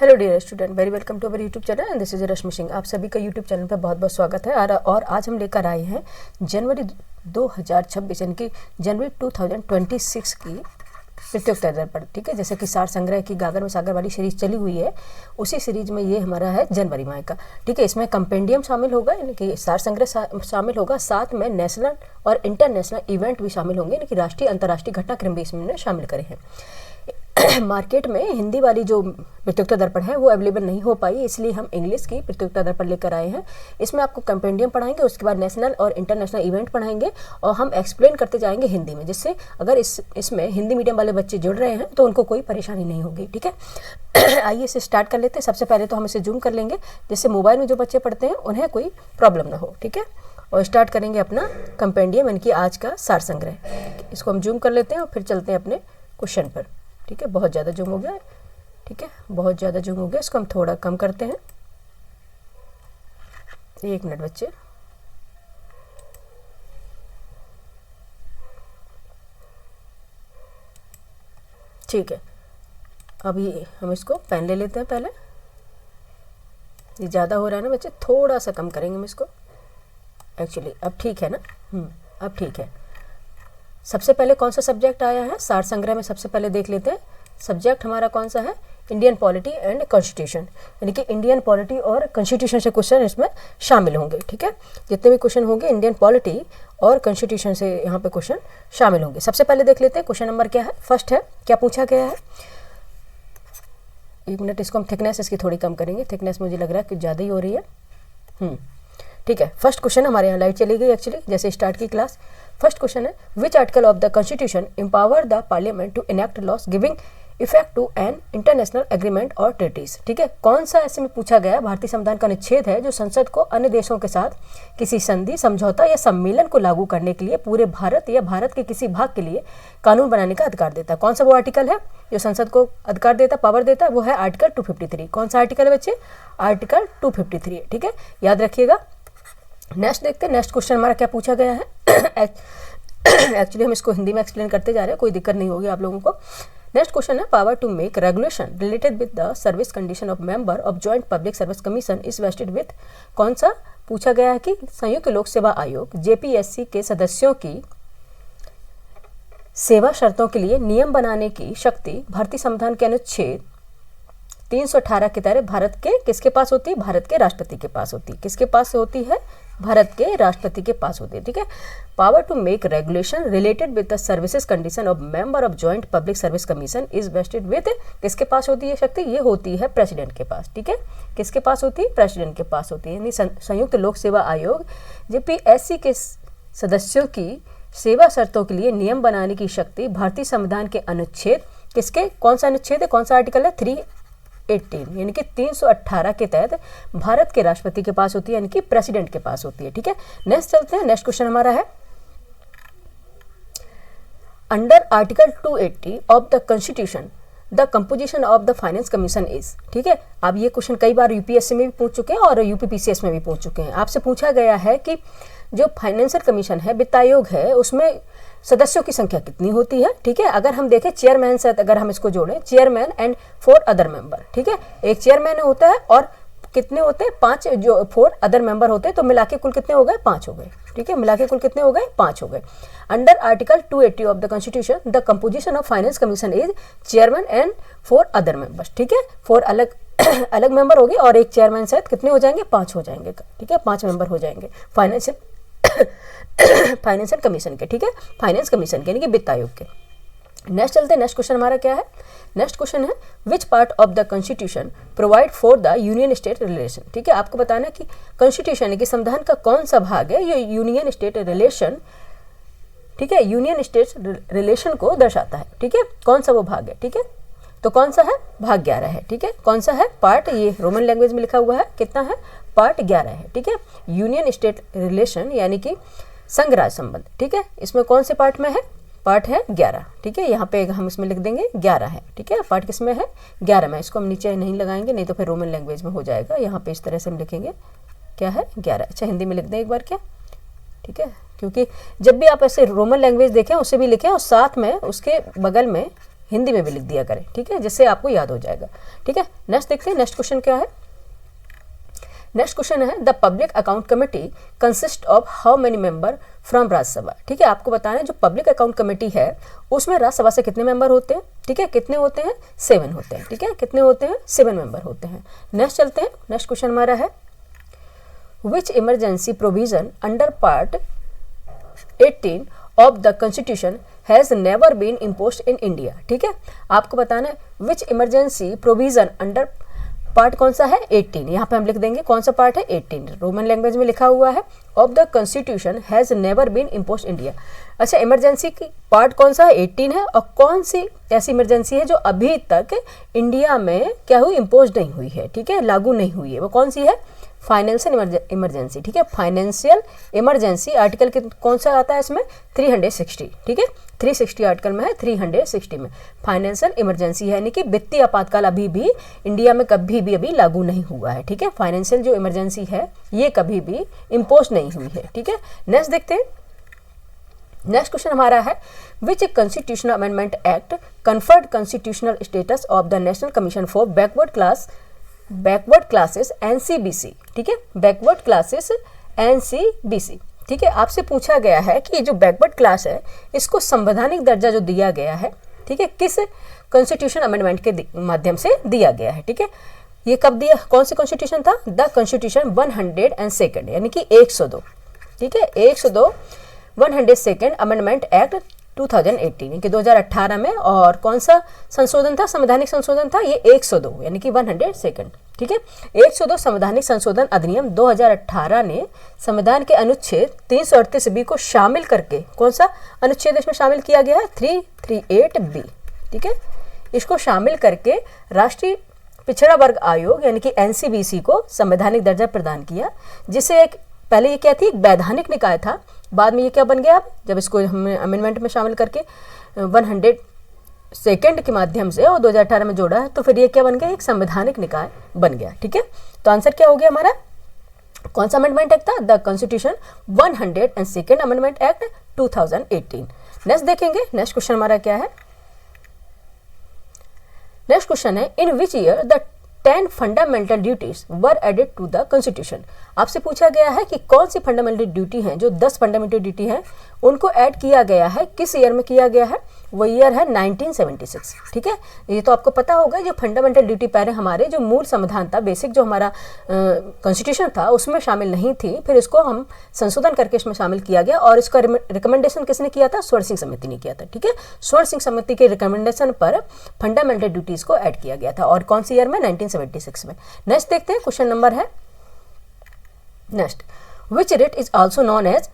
Hello dear student, very welcome to our YouTube channel and this is Rashmi Singh. आप सभी का YouTube channel पर बहुत बहुत स्वागत है। और आज हम लेकर आए हैं जनवरी 2026 यानी कि जनवरी 2026 की प्रतियोगिता दर पर। ठीक है, जैसे कि सार संग्रह की गागर में सागर वाली सीरीज चली हुई है, उसी सीरीज में ये हमारा है जनवरी माह का। ठीक है, इसमें कंपेंडियम शामिल होगा यानी कि सार संग्रह शामिल होगा, साथ में नेशनल और इंटरनेशनल इवेंट भी शामिल होंगे यानी कि राष्ट्रीय अंतर्राष्ट्रीय घटनाक्रम भी इसमें शामिल करे हैं। मार्केट में हिंदी वाली जो प्रतियोगिता दर्पण है वो अवेलेबल नहीं हो पाई, इसलिए हम इंग्लिश की प्रतियोगिता दर्पण लेकर आए हैं। इसमें आपको कंपेंडियम पढ़ाएंगे, उसके बाद नेशनल और इंटरनेशनल इवेंट पढ़ाएंगे और हम एक्सप्लेन करते जाएंगे हिंदी में, जिससे अगर इसमें हिंदी मीडियम वाले बच्चे जुड़ रहे हैं तो उनको कोई परेशानी नहीं होगी। ठीक है, आइए इसे स्टार्ट कर लेते हैं। सबसे पहले तो हम इसे जूम कर लेंगे, जिससे मोबाइल में जो बच्चे पढ़ते हैं उन्हें कोई प्रॉब्लम ना हो। ठीक है, और स्टार्ट करेंगे अपना कंपेंडियम यानी कि आज का सार संग्रह। इसको हम जूम कर लेते हैं और फिर चलते हैं अपने क्वेश्चन पर। ठीक है, बहुत ज़्यादा जूम हो गया। ठीक है, बहुत ज़्यादा जूम हो गया, इसको हम थोड़ा कम करते हैं। 1 मिनट बच्चे। ठीक है, अभी हम इसको पेन ले लेते हैं। पहले ये ज़्यादा हो रहा है ना बच्चे, थोड़ा सा कम करेंगे हम इसको। एक्चुअली अब ठीक है ना, अब ठीक है। सबसे पहले कौन सा सब्जेक्ट आया है सार संग्रह में, सबसे पहले देख लेते हैं। सब्जेक्ट हमारा कौन सा है? इंडियन पॉलिटी एंड कॉन्स्टिट्यूशन, यानी कि इंडियन पॉलिटी और कॉन्स्टिट्यूशन से क्वेश्चन इसमें शामिल होंगे। ठीक है, जितने भी क्वेश्चन होंगे इंडियन पॉलिटी और कॉन्स्टिट्यूशन से यहाँ पे क्वेश्चन शामिल होंगे। सबसे पहले देख लेते हैं क्वेश्चन नंबर क्या है। फर्स्ट है, क्या पूछा गया है। 1 मिनट, इसको हम थिकनेस इसकी थोड़ी कम करेंगे, थिकनेस मुझे लग रहा है कि ज़्यादा ही हो रही है। ठीक है, फर्स्ट क्वेश्चन हमारे यहाँ लाइट चली गई एक्चुअली जैसे स्टार्ट की क्लास। फर्स्ट क्वेश्चन है, which article of the constitution empower the parliament to enact laws giving effect to an international agreement और ट्रीटीज। ठीक है, कौन सा ऐसे में पूछा गया भारतीय संविधान का अनुच्छेद है जो संसद को अन्य देशों के साथ किसी संधि, समझौता या सम्मेलन को लागू करने के लिए पूरे भारत या भारत के किसी भाग के लिए कानून बनाने का अधिकार देता है। कौन सा वो आर्टिकल है जो संसद को अधिकार देता, पावर देता है? वो है आर्टिकल 253। कौन सा आर्टिकल है बच्चे? आर्टिकल 253 है। ठीक है, याद रखिएगा। नेक्स्ट देखते हैं, नेक्स्ट क्वेश्चन हमारा क्या पूछा गया है। एक्चुअली हम इसको हिंदी में एक्सप्लेन करते जा रहे हैं, कोई दिक्कत नहीं होगी आप लोगों को। नेक्स्ट क्वेश्चन है, power to make regulation related with the service condition of member of joint public service commission is vested with. कौन सा पूछा गया है कि संयुक्त लोक सेवा आयोग जेपीएससी के सदस्यों की सेवा शर्तों के लिए नियम बनाने की शक्ति भारतीय संविधान के अनुच्छेद 318 के तहत भारत के किसके पास होती है? भारत के राष्ट्रपति के पास होती है। किसके पास होती है? भारत के राष्ट्रपति के पास होती है। ठीक है, power to make regulation related with the services condition of member of joint public service commission is vested with. किसके पास होती है शक्ति? ये होती है प्रेसिडेंट के पास। ठीक है, किसके पास होती है? प्रेसिडेंट के पास होती है। यानी संयुक्त लोक सेवा आयोग जेपीएससी के सदस्यों की सेवा शर्तों के लिए नियम बनाने की शक्ति भारतीय संविधान के अनुच्छेद किसके, कौन सा अनुच्छेद है, कौन सा आर्टिकल है? 318 यानी कि 318 के तहत भारत के राष्ट्रपति के पास होती है, यानी कि प्रेसिडेंट के पास होती है। ठीक है, नेक्स्ट चलते हैं। नेक्स्ट क्वेश्चन हमारा है, under article 280 of the constitution the composition of the finance commission is. ठीक है, अब ये क्वेश्चन कई बार यूपीएससी में भी पूछ चुके हैं और यूपीपीसीएस में भी पूछ चुके हैं। आपसे पूछा गया है कि जो फाइनेंशियल कमीशन है, वित्त आयोग है, उसमें सदस्यों की संख्या कितनी होती है। ठीक है, अगर हम देखें चेयरमैन से, अगर हम इसको जोड़ें, चेयरमैन एंड 4 अदर मेंबर। ठीक है, एक चेयरमैन होता है और कितने होते हैं? 5 जो 4 अदर मेंबर होते हैं, तो मिला के कुल कितने हो गए? 5 हो गए। ठीक है, मिला के कुल कितने हो गए? 5 हो गए। Under article 280 of the constitution the composition of finance commission is chairman and 4 other members. ठीक है, 4 अलग अलग मेंबर हो गए और एक चेयरमैन सहित कितने हो जाएंगे? 5 हो जाएंगे। ठीक है, 5 मेंबर हो जाएंगे फाइनेंशियल कमीशन के। ठीक है, फाइनेंस कमीशन के यानी कि वित्त आयोग के। नेक्स्ट चलते हैं, नेक्स्ट क्वेश्चन हमारा क्या है। नेक्स्ट क्वेश्चन है, which part of the constitution provide for the union state relation. ठीक है, आपको बताना है कि कॉन्स्टिट्यूशन यानी कि संविधान का कौन सा भाग है ये यूनियन स्टेट रिलेशन, ठीक है, यूनियन स्टेट रिलेशन को दर्शाता है। ठीक है, कौन सा वो भाग है? ठीक है, तो कौन सा है? भाग 11 है। ठीक है, कौन सा है? पार्ट, ये रोमन लैंग्वेज में लिखा हुआ है, कितना है? पार्ट 11 है। ठीक है, यूनियन स्टेट रिलेशन यानी कि संघ राज संबंध। ठीक है, इसमें कौन से पार्ट में है? पार्ट है 11। ठीक है, यहाँ पे हम इसमें लिख देंगे 11 है। ठीक है, पार्ट किस में है? 11 में। इसको हम नीचे नहीं लगाएंगे, नहीं तो फिर रोमन लैंग्वेज में हो जाएगा। यहाँ पे इस तरह से हम लिखेंगे, क्या है? 11। अच्छा, हिंदी में लिख दें एक बार क्या? ठीक है, क्योंकि जब भी आप ऐसे रोमन लैंग्वेज देखें उसे भी लिखें और साथ में उसके बगल में हिंदी में भी लिख दिया करें, ठीक है, जिससे आपको याद हो जाएगा। ठीक है, नेक्स्ट देखते हैं नेक्स्ट क्वेश्चन क्या है। नेक्स्ट क्वेश्चन है the public account committee consist of how many member from Rajya Sabha. ठीक है, आपको बताना है जो पब्लिक अकाउंट कमेटी है उसमें राज्यसभा से कितने मेंबर होते हैं। ठीक है, कितने होते हैं, 7 होते हैं। ठीक है, कितने होते हैं, 7 मेंबर होते हैं। नेक्स्ट चलते हैं, नेक्स्ट क्वेश्चन हमारा है which emergency provision under part 18 of the constitution has never been imposed in India. ठीक है, आपको बताना है which emergency provision under part कौन सा है, 18। यहाँ पे हम लिख देंगे कौन सा पार्ट है, 18 रोमन लैंग्वेज में लिखा हुआ है। Of the constitution has never been imposed India. अच्छा, इमरजेंसी की पार्ट कौन सा है, 18 है। और कौन सी ऐसी इमरजेंसी है जो अभी तक इंडिया में क्या हुई, इम्पोज नहीं हुई है। ठीक है, लागू नहीं हुई है, वो कौन सी है, फाइनेंशियल इमरजेंसी। ठीक है, फाइनेंशियल इमरजेंसी आर्टिकल कौन सा आता है इसमें, 360। ठीक है, 360 आर्टिकल में है, 360 में फाइनेंशियल इमरजेंसी है, यानी कि वित्तीय आपातकाल अभी भी इंडिया में कभी भी अभी लागू नहीं हुआ है। ठीक है, फाइनेंशियल जो इमरजेंसी है ये कभी भी इम्पोज नहीं हुई है। ठीक है, नेक्स्ट देखते हैं। नेक्स्ट क्वेश्चन हमारा है which constitutional amendment act conferred constitutional status of the national commission for backward classes NCBC। ठीक है, बैकवर्ड क्लासेस NCBC। ठीक है, आपसे पूछा गया है कि जो बैकवर्ड क्लास है इसको संवैधानिक दर्जा जो दिया गया है, ठीक है, किस कॉन्स्टिट्यूशन अमेंडमेंट के माध्यम से दिया गया है। ठीक है, ये कब दिया, कौन सी कॉन्स्टिट्यूशन था, द कॉन्स्टिट्यूशन 102 यानी कि 102। ठीक है, 102 102 अमेंडमेंट एक्ट 2018 कि 2018 में। और कौन सा संशोधन था, संवैधानिक संशोधन था ये 102 यानी कि 102। ठीक है, 102 संवैधानिक संशोधन अधिनियम 2018 ने संविधान के अनुच्छेद 338B को शामिल करके, कौन सा अनुच्छेद इसमें शामिल किया गया है, 338B। ठीक है, इसको शामिल करके राष्ट्रीय पिछड़ा वर्ग आयोग यानी कि NCBC को संवैधानिक दर्जा प्रदान किया, जिसे एक पहले ये क्या थी, एक वैधानिक निकाय था, बाद में ये क्या बन गया, जब इसको हमने अमेंडमेंट में शामिल करके 102 के माध्यम से और 2018 में जोड़ा है, तो फिर ये क्या बन गया, एक संवैधानिक निकाय बन गया। ठीक है, तो आंसर क्या हो गया हमारा, कौन सा अमेंडमेंट एक्ट था, the constitution 102 amendment act 2018। Next देखेंगे, नेक्स्ट क्वेश्चन हमारा क्या है। नेक्स्ट क्वेश्चन है in which year the 10 fundamental duties were added to the constitution. आपसे पूछा गया है कि कौन सी फंडामेंटल ड्यूटी हैं, जो 10 फंडामेंटल ड्यूटी हैं उनको ऐड किया गया है, किस ईयर में किया गया है, वो ईयर है 1976। ठीक है, ये तो आपको पता होगा, जो फंडामेंटल ड्यूटी पहले हमारे जो मूल संविधान था, बेसिक जो हमारा कॉन्स्टिट्यूशन था उसमें शामिल नहीं थी, फिर इसको हम संशोधन करके इसमें शामिल किया गया। और इसका रिकमेंडेशन किसने किया था, स्वर्ण सिंह समिति ने किया था। ठीक है, स्वर्ण सिंह समिति के रिकमेंडेशन पर फंडामेंटल ड्यूटीज को ऐड किया गया था, और कौन सी ईयर में, 1976 में। नेक्स्ट देखते हैं, क्वेश्चन नंबर है next which writ is also known as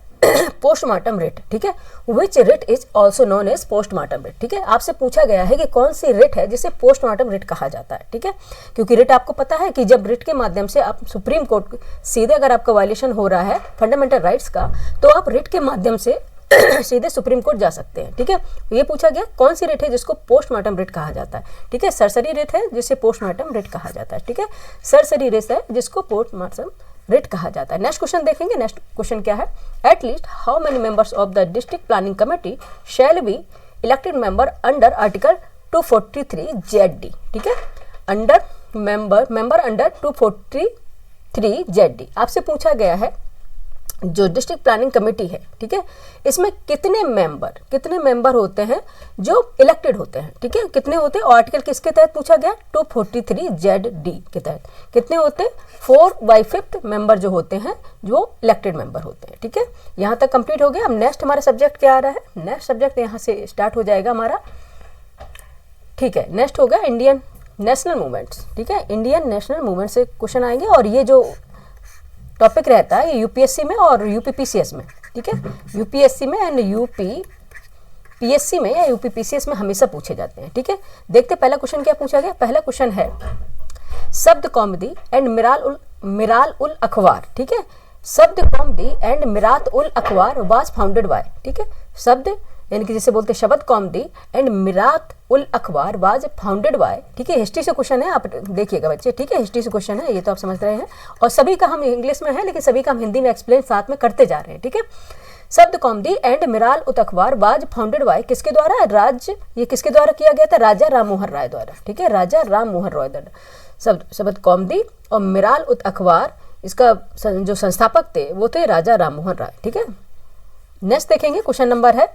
postmortem writ. ठीक है, which writ is also known as postmortem writ. ठीक है, आपसे पूछा गया है कि कौन सी रिट है जिसे पोस्टमार्टम रिट कहा जाता है। ठीक है, क्योंकि रिट आपको पता है कि जब रिट के माध्यम से आप सुप्रीम कोर्ट सीधे, अगर आपका वायलेशन हो रहा है फंडामेंटल राइट्स का, तो आप रिट के माध्यम से सीधे सुप्रीम कोर्ट जा सकते हैं। ठीक है, ये पूछा गया कौन सी रिट है जिसको पोस्टमार्टम रिट कहा जाता है। ठीक है, सरसरी रिट है जिसे पोस्टमार्टम रिट कहा जाता है। ठीक है, सरसरी रिट है जिसको पोस्टमार्टम रिट कहा जाता है। नेक्स्ट क्वेश्चन देखेंगे, नेक्स्ट क्वेश्चन क्या है, at least how many members of the district planning committee shall be elected member under article 243 ZD। ठीक है, अंडर मेंबर अंडर 243 ZD। आपसे पूछा गया है जो डिस्ट्रिक्ट प्लानिंग कमेटी है, ठीक है, इसमें कितने मेंबर होते हैं जो इलेक्टेड होते हैं। ठीक है, कितने होते हैं, और आर्टिकल किसके तहत पूछा गया, 243 ZD के तहत कितने होते हैं, 4/5 मेंबर जो होते हैं जो इलेक्टेड मेंबर होते हैं। ठीक है, यहाँ तक कंप्लीट हो गया। अब नेक्स्ट हमारा सब्जेक्ट क्या आ रहा है, नेक्स्ट सब्जेक्ट यहाँ से स्टार्ट हो जाएगा हमारा। ठीक है, नेक्स्ट होगा इंडियन नेशनल मूवमेंट्स। ठीक है, इंडियन नेशनल मूवमेंट से क्वेश्चन आएंगे, और ये जो टॉपिक रहता है ये यूपीएससी में और यूपीपीसीएस में। ठीक है, यूपीएससी में एंड यूपीपीएससी में या यूपीपीसीएस में हमेशा पूछे जाते हैं। ठीक है, देखते पहला क्वेश्चन क्या पूछा गया। पहला क्वेश्चन है शब्द कौमुदी एंड मिराल उल अखबार। ठीक है, शब्द कौमुदी एंड मिरात उल अखबार वाज फाउंडेड बाय। ठीक है, शब्द यानी कि जिसे बोलते हैं शब्द कौमुदी एंड मिरात उल अखबार वाज फाउंडेड बाय। ठीक है, हिस्ट्री से क्वेश्चन है, आप देखिएगा बच्चे। ठीक है, हिस्ट्री से क्वेश्चन है, ये तो आप समझ रहे हैं, और सभी का हम इंग्लिश में है लेकिन सभी का हम हिंदी में एक्सप्लेन साथ में करते जा रहे हैं। ठीक है, शब्द कौमुदी एंड मिराल उत अखबार वाज फाउंडेड बाय किसके द्वारा, राज्य, ये किसके द्वारा किया गया था, राजा राम मोहन राय द्वारा, ठीक है, राजा राम मोहन राय द्वारा। शब्द कौमुदी और मिराल उत अखबार, इसका जो संस्थापक थे वो थे राजा राम मोहन राय, ठीक है। नेक्स्ट देखेंगे, क्वेश्चन नंबर है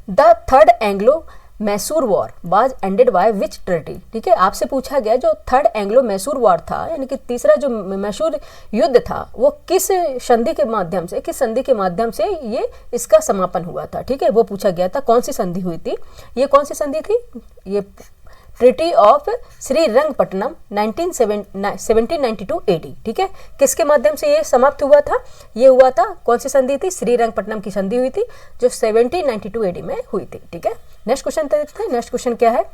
the third Anglo Mysore war was ended by which treaty, ठीक है। आपसे पूछा गया जो थर्ड एंग्लो मैसूर वॉर था, यानी कि तीसरा जो मैसूर युद्ध था, वो किस संधि के माध्यम से, किस संधि के माध्यम से ये इसका समापन हुआ था, ठीक है, वो पूछा गया था। कौन सी संधि हुई थी, ये कौन सी संधि थी, ये ट्रीटी ऑफ श्रीरंगपट्टनम 1792 AD, ठीक है। किसके माध्यम से ये समाप्त हुआ था, ये हुआ था, कौन सी संधि थी, श्रीरंगपट्टनम की संधि हुई थी जो 1792 AD में हुई थी, ठीक है। नेक्स्ट क्वेश्चन देखते हैं। नेक्स्ट क्वेश्चन क्या है,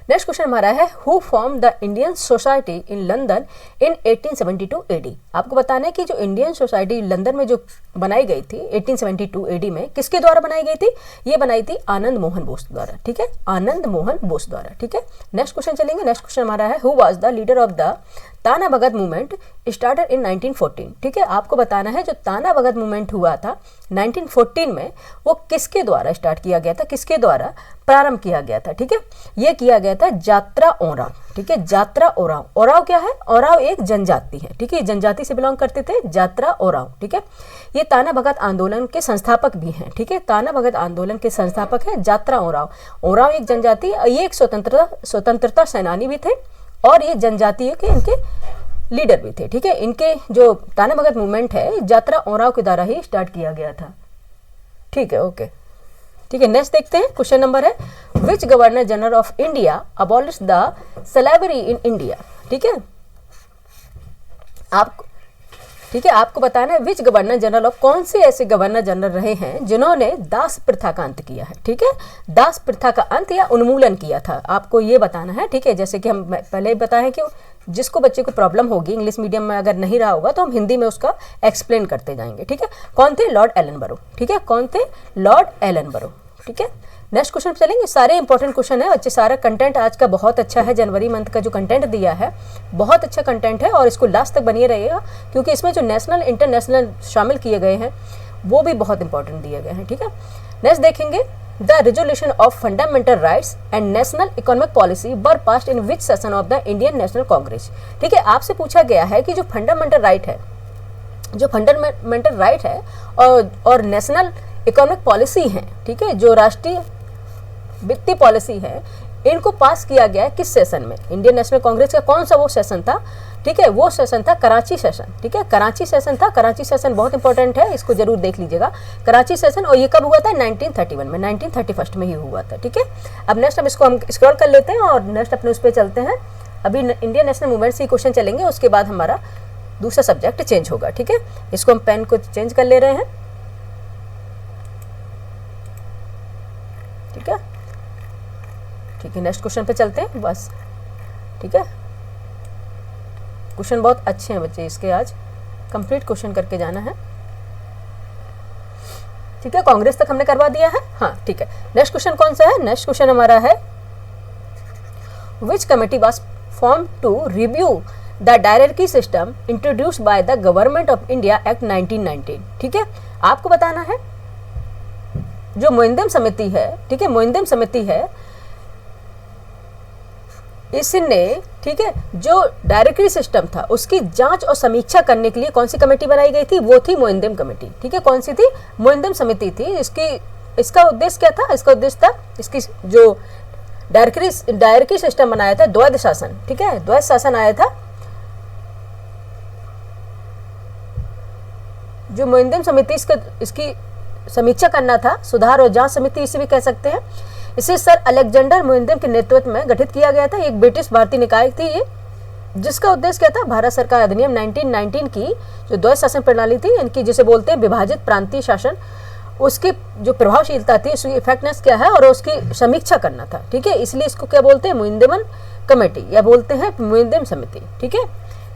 नेक्स्ट क्वेश्चन हमारा है who form the Indian society in London in 1872 AD। आपको बताना है कि जो इंडियन सोसाइटी लंदन में जो बनाई गई थी 1872 AD में, किसके द्वारा बनाई गई थी, ये बनाई थी आनंद मोहन बोस द्वारा, ठीक है, आनंद मोहन बोस द्वारा, ठीक है। नेक्स्ट क्वेश्चन चलेंगे। नेक्स्ट क्वेश्चन हमारा है who was the leader of the ताना भगत मूवमेंट स्टार्टेड इन 1914, ठीक है। आपको बताना है जो ताना भगत मूवमेंट हुआ था 1914 में, वो किसके द्वारा स्टार्ट किया गया था, किसके द्वारा प्रारंभ किया गया था, ठीक है। ये किया गया था जात्रा ओराव, ठीक है, जात्रा ओराव। ओराव क्या है, ओराव एक जनजाति है, ठीक है, जनजाति से बिलोंग करते थे, जात्रा ओराव, ठीक है। ये ताना भगत आंदोलन के संस्थापक भी हैं, ठीक है, ताना भगत आंदोलन के संस्थापक है जात्रा ओराव। ओराव एक जनजाति, ये एक स्वतंत्रता सेनानी भी थे और ये जनजातियों के इनके लीडर भी थे, ठीक है। इनके जो ताना भगत मूवमेंट है जात्रा ओराव के द्वारा ही स्टार्ट किया गया था, ठीक है, ओके, ठीक है। नेक्स्ट देखते हैं, क्वेश्चन नंबर है which governor general of India abolish the slavery in India, ठीक है। आप, ठीक है, आपको बताना है विच गवर्नर जनरल ऑफ, कौन से ऐसे गवर्नर जनरल रहे हैं जिन्होंने दास प्रथा का अंत किया है, ठीक है, दास प्रथा का अंत या उन्मूलन किया था, आपको ये बताना है, ठीक है। जैसे कि हम पहले ही बताया कि जिसको बच्चे को प्रॉब्लम होगी इंग्लिश मीडियम में अगर नहीं रहा होगा तो हम हिंदी में उसका एक्सप्लेन करते जाएंगे, ठीक है। कौन थे, लॉर्ड एलनबरो, ठीक है, कौन थे, लॉर्ड एलनबरो, ठीक है। नेक्स्ट क्वेश्चन चलेंगे, सारे इंपॉर्टेंट क्वेश्चन है बच्चे, सारा कंटेंट आज का बहुत अच्छा है, जनवरी मंथ का जो कंटेंट दिया है बहुत अच्छा कंटेंट है और इसको लास्ट तक बनिए रहिएगा क्योंकि इसमें जो नेशनल इंटरनेशनल शामिल किए गए हैं वो भी बहुत इंपॉर्टेंट दिए गए हैं, ठीक है। नेक्स्ट देखेंगे the resolution of fundamental rights and national economic policy were passed in which session of the Indian national Congress, ठीक है। आपसे पूछा गया है कि जो फंडामेंटल राइट है, जो फंडामेंटल राइट है और नेशनल इकोनॉमिक पॉलिसी है, ठीक है, जो राष्ट्रीय वित्तीय पॉलिसी है, इनको पास किया गया है किस सेशन में, इंडियन नेशनल कांग्रेस का कौन सा वो सेशन था, ठीक है, वो सेशन था कराची सेशन, ठीक है, कराची सेशन था। कराची सेशन बहुत इंपॉर्टेंट है, इसको जरूर देख लीजिएगा, कराची सेशन। और ये कब हुआ था, 1931 में, 1931 में ही हुआ था, ठीक है। अब नेक्स्ट हम इसको हम स्क्रॉल कर लेते हैं और नेक्स्ट अपने उस पर चलते हैं। अभी इंडियन नेशनल मूवमेंट से क्वेश्चन चलेंगे, उसके बाद हमारा दूसरा सब्जेक्ट चेंज होगा, ठीक है। इसको हम पेन को चेंज कर ले रहे हैं, ठीक है, ठीक है। नेक्स्ट क्वेश्चन पे चलते हैं बस, ठीक है। क्वेश्चन बहुत अच्छे हैं बच्चे, इसके आज कंप्लीट क्वेश्चन करके जाना है, ठीक है। कांग्रेस तक हमने करवा दिया है, हाँ, ठीक है। नेक्स्ट क्वेश्चन कौन सा है, नेक्स्ट क्वेश्चन हमारा है which committee was form to review the directory system introduced by the government of India act 1919, ठीक है। आपको बताना है जो मोइंदम समिति है, ठीक है, मोइंदम समिति है, इसने, ठीक है, जो डायरेक्टरी सिस्टम था उसकी जांच और समीक्षा करने के लिए कौन सी कमेटी बनाई गई थी, वो थी मोइंदम कमेटी, ठीक है। कौन सी थी, मोइंदम समिति थी। इसका उद्देश्य क्या था, इसका उद्देश्य था इसकी जो डायरेक्टरी सिस्टम बनाया था, द्वैध शासन, ठीक है, द्वैध शासन आया था। जो मोइंदम समिति इसकी समीक्षा करना था, सुधार और जांच समिति इसे भी कह सकते हैं। इसे सर अलेक्जेंडर मोइंदम के नेतृत्व में गठित किया गया था, एक ब्रिटिश भारतीय निकाय थी ये, जिसका उद्देश्य क्या था, भारत सरकार अधिनियम 1919 की जो द्वैध शासन प्रणाली थी, इनकी जिसे बोलते हैं विभाजित प्रांतीय शासन, उसकी जो प्रभावशीलता थी, उसकी इफेक्टनेस क्या है और उसकी समीक्षा करना था, ठीक है। इसलिए इसको क्या बोलते हैं, मोइंदम कमेटी या बोलते हैं मोइंदम समिति, ठीक है।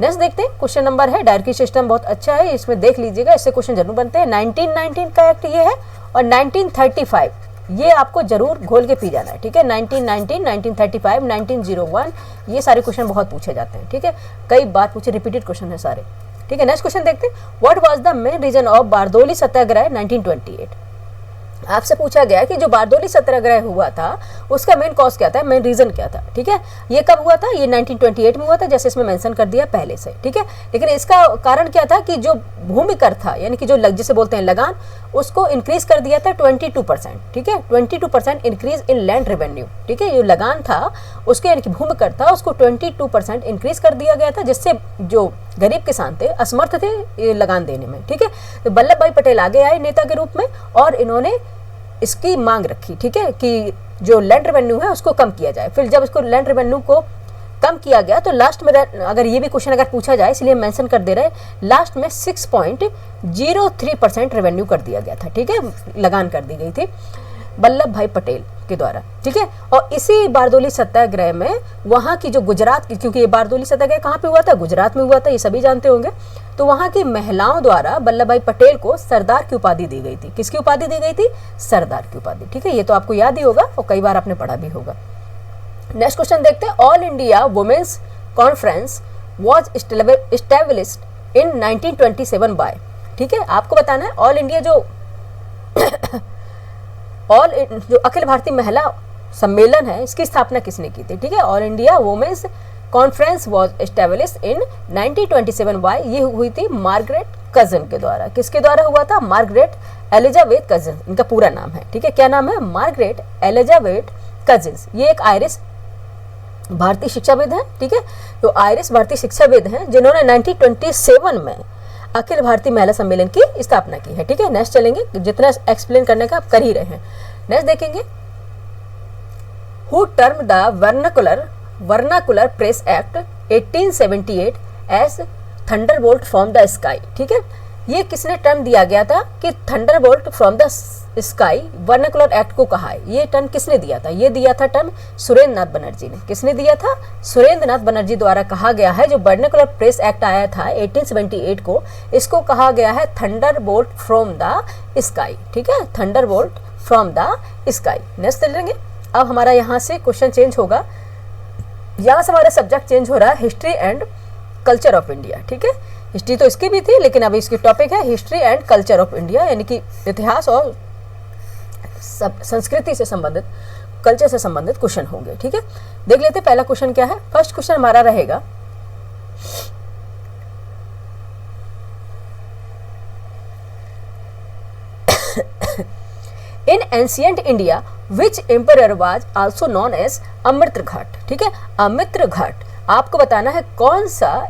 नेक्स्ट देखते हैं, क्वेश्चन नंबर है, डायरेक्टरी सिस्टम बहुत अच्छा है, इसमें देख लीजिएगा, इससे क्वेश्चन जरूर बनते हैं। 1919 का एक्ट ये है और 1935 ये आपको जरूर घोल के पी जाना है, ठीक है। 1919, 1935, 1901 ये सारे क्वेश्चन बहुत पूछे जाते हैं, ठीक है, कई बार पूछे, रिपीटेड क्वेश्चन है सारे। ठीक है, नेक्स्ट क्वेश्चन देखते हैं, what was the main reason of Bardoli Satyagraha 1928। आपसे पूछा गया कि जो बारदोली सत्याग्रह हुआ था उसका मेन कॉज क्या था, मेन रीजन क्या था। ठीक है, ये कब हुआ था, ये 1928 में हुआ था, जैसे इसमें मेंशन कर दिया पहले से। ठीक है, लेकिन इसका कारण क्या था कि जो भूमि कर था, यानी कि जो जिसे बोलते हैं लगान, उसको इंक्रीज कर दिया था 22%। ठीक है, 22% इंक्रीज इन लैंड रेवेन्यू। ठीक है, जो लगान था उसके, यानी कि भूमि कर था, उसको 22% इंक्रीज कर दिया गया था, जिससे जो गरीब किसान थे, असमर्थ थे ये लगान देने में। ठीक है, तो वल्लभ भाई पटेल आगे आए नेता के रूप में और इन्होंने इसकी मांग रखी। ठीक है, कि जो लैंड रेवेन्यू है उसको कम किया जाए। फिर जब इसको लैंड रेवेन्यू को कम किया गया तो लास्ट में, अगर ये भी क्वेश्चन अगर पूछा जाए इसलिए मेंशन कर दे रहे, लास्ट में 6.03% रेवेन्यू कर दिया गया था। ठीक है, लगान कर दी गई थी वल्लभ भाई पटेल के द्वारा। ठीक है, और इसी बारदोली सत्याग्रह में वहाँ की जो गुजरात की, क्योंकि ये बारदोली सत्याग्रह कहाँ पे हुआ था, गुजरात में हुआ था, ये सभी जानते होंगे, तो वहाँ की महिलाओं द्वारा वल्लभ भाई पटेल को सरदार की उपाधि दी गई थी। किसकी उपाधि दी गई थी, सरदार की उपाधि। ठीक है, ये तो आपको याद ही होगा और कई बार आपने पढ़ा भी होगा। नेक्स्ट क्वेश्चन देखते हैं, all India women's conference was established in 1927 by. ठीक है, आपको बताना है ऑल इंडिया जो अखिल भारतीय महिला सम्मेलन है, इसकी स्थापना किसने की थी। ठीक है, all India women's conference was established in 1927 by, ये हुई थी मार्गरेट कजन के द्वारा। किसके द्वारा हुआ था, मार्गरेट एलिजाबेथ कजन, इनका पूरा नाम है। ठीक है, क्या नाम है, मार्गरेट एलिजाबेथ कजिन्स। ये एक आयरिश भारतीय शिक्षाविद है। ठीक है, तो आयरिश भारतीय शिक्षाविद हैं जिन्होंने 1927 में अखिल भारतीय महिला सम्मेलन की स्थापना की है। ठीक है, नेक्स्ट चलेंगे, जितना एक्सप्लेन करने का आप कर ही रहे हैं। नेक्स्ट देखेंगे, who term the vernacular press act 1878 as thunderbolt from the sky. ठीक है, ये किसने टर्म दिया गया था कि thunderbolt from the sky, vernacular act को कहा है, ये टर्म किसने दिया था, ये दिया था टर्म सुरेंद्र नाथ बनर्जी ने। किसने दिया था, सुरेंद्र नाथ बनर्जी द्वारा कहा गया है। जो वर्नाकुलर प्रेस एक्ट आया था 1878 को, इसको कहा गया है थंडरबोल्ट फ्रॉम द स्काई। ठीक है, Thunderbolt from the sky. Next चलेंगे, अब हमारा यहाँ से क्वेश्चन चेंज होगा, यहाँ से हमारा सब्जेक्ट चेंज हो रहा है, history and culture of India. ठीक है, हिस्ट्री तो इसकी भी थी, लेकिन अभी इसकी टॉपिक है history and culture of India, यानी कि इतिहास और संस्कृति से संबंधित, कल्चर से संबंधित क्वेश्चन होंगे। ठीक है, देख लेते हैं पहला क्वेश्चन क्या है। फर्स्ट क्वेश्चन हमारा रहेगा, in ancient India which emperor was also known as Amrit Ghat. ठीक है, अमृत घाट, आपको बताना है कौन सा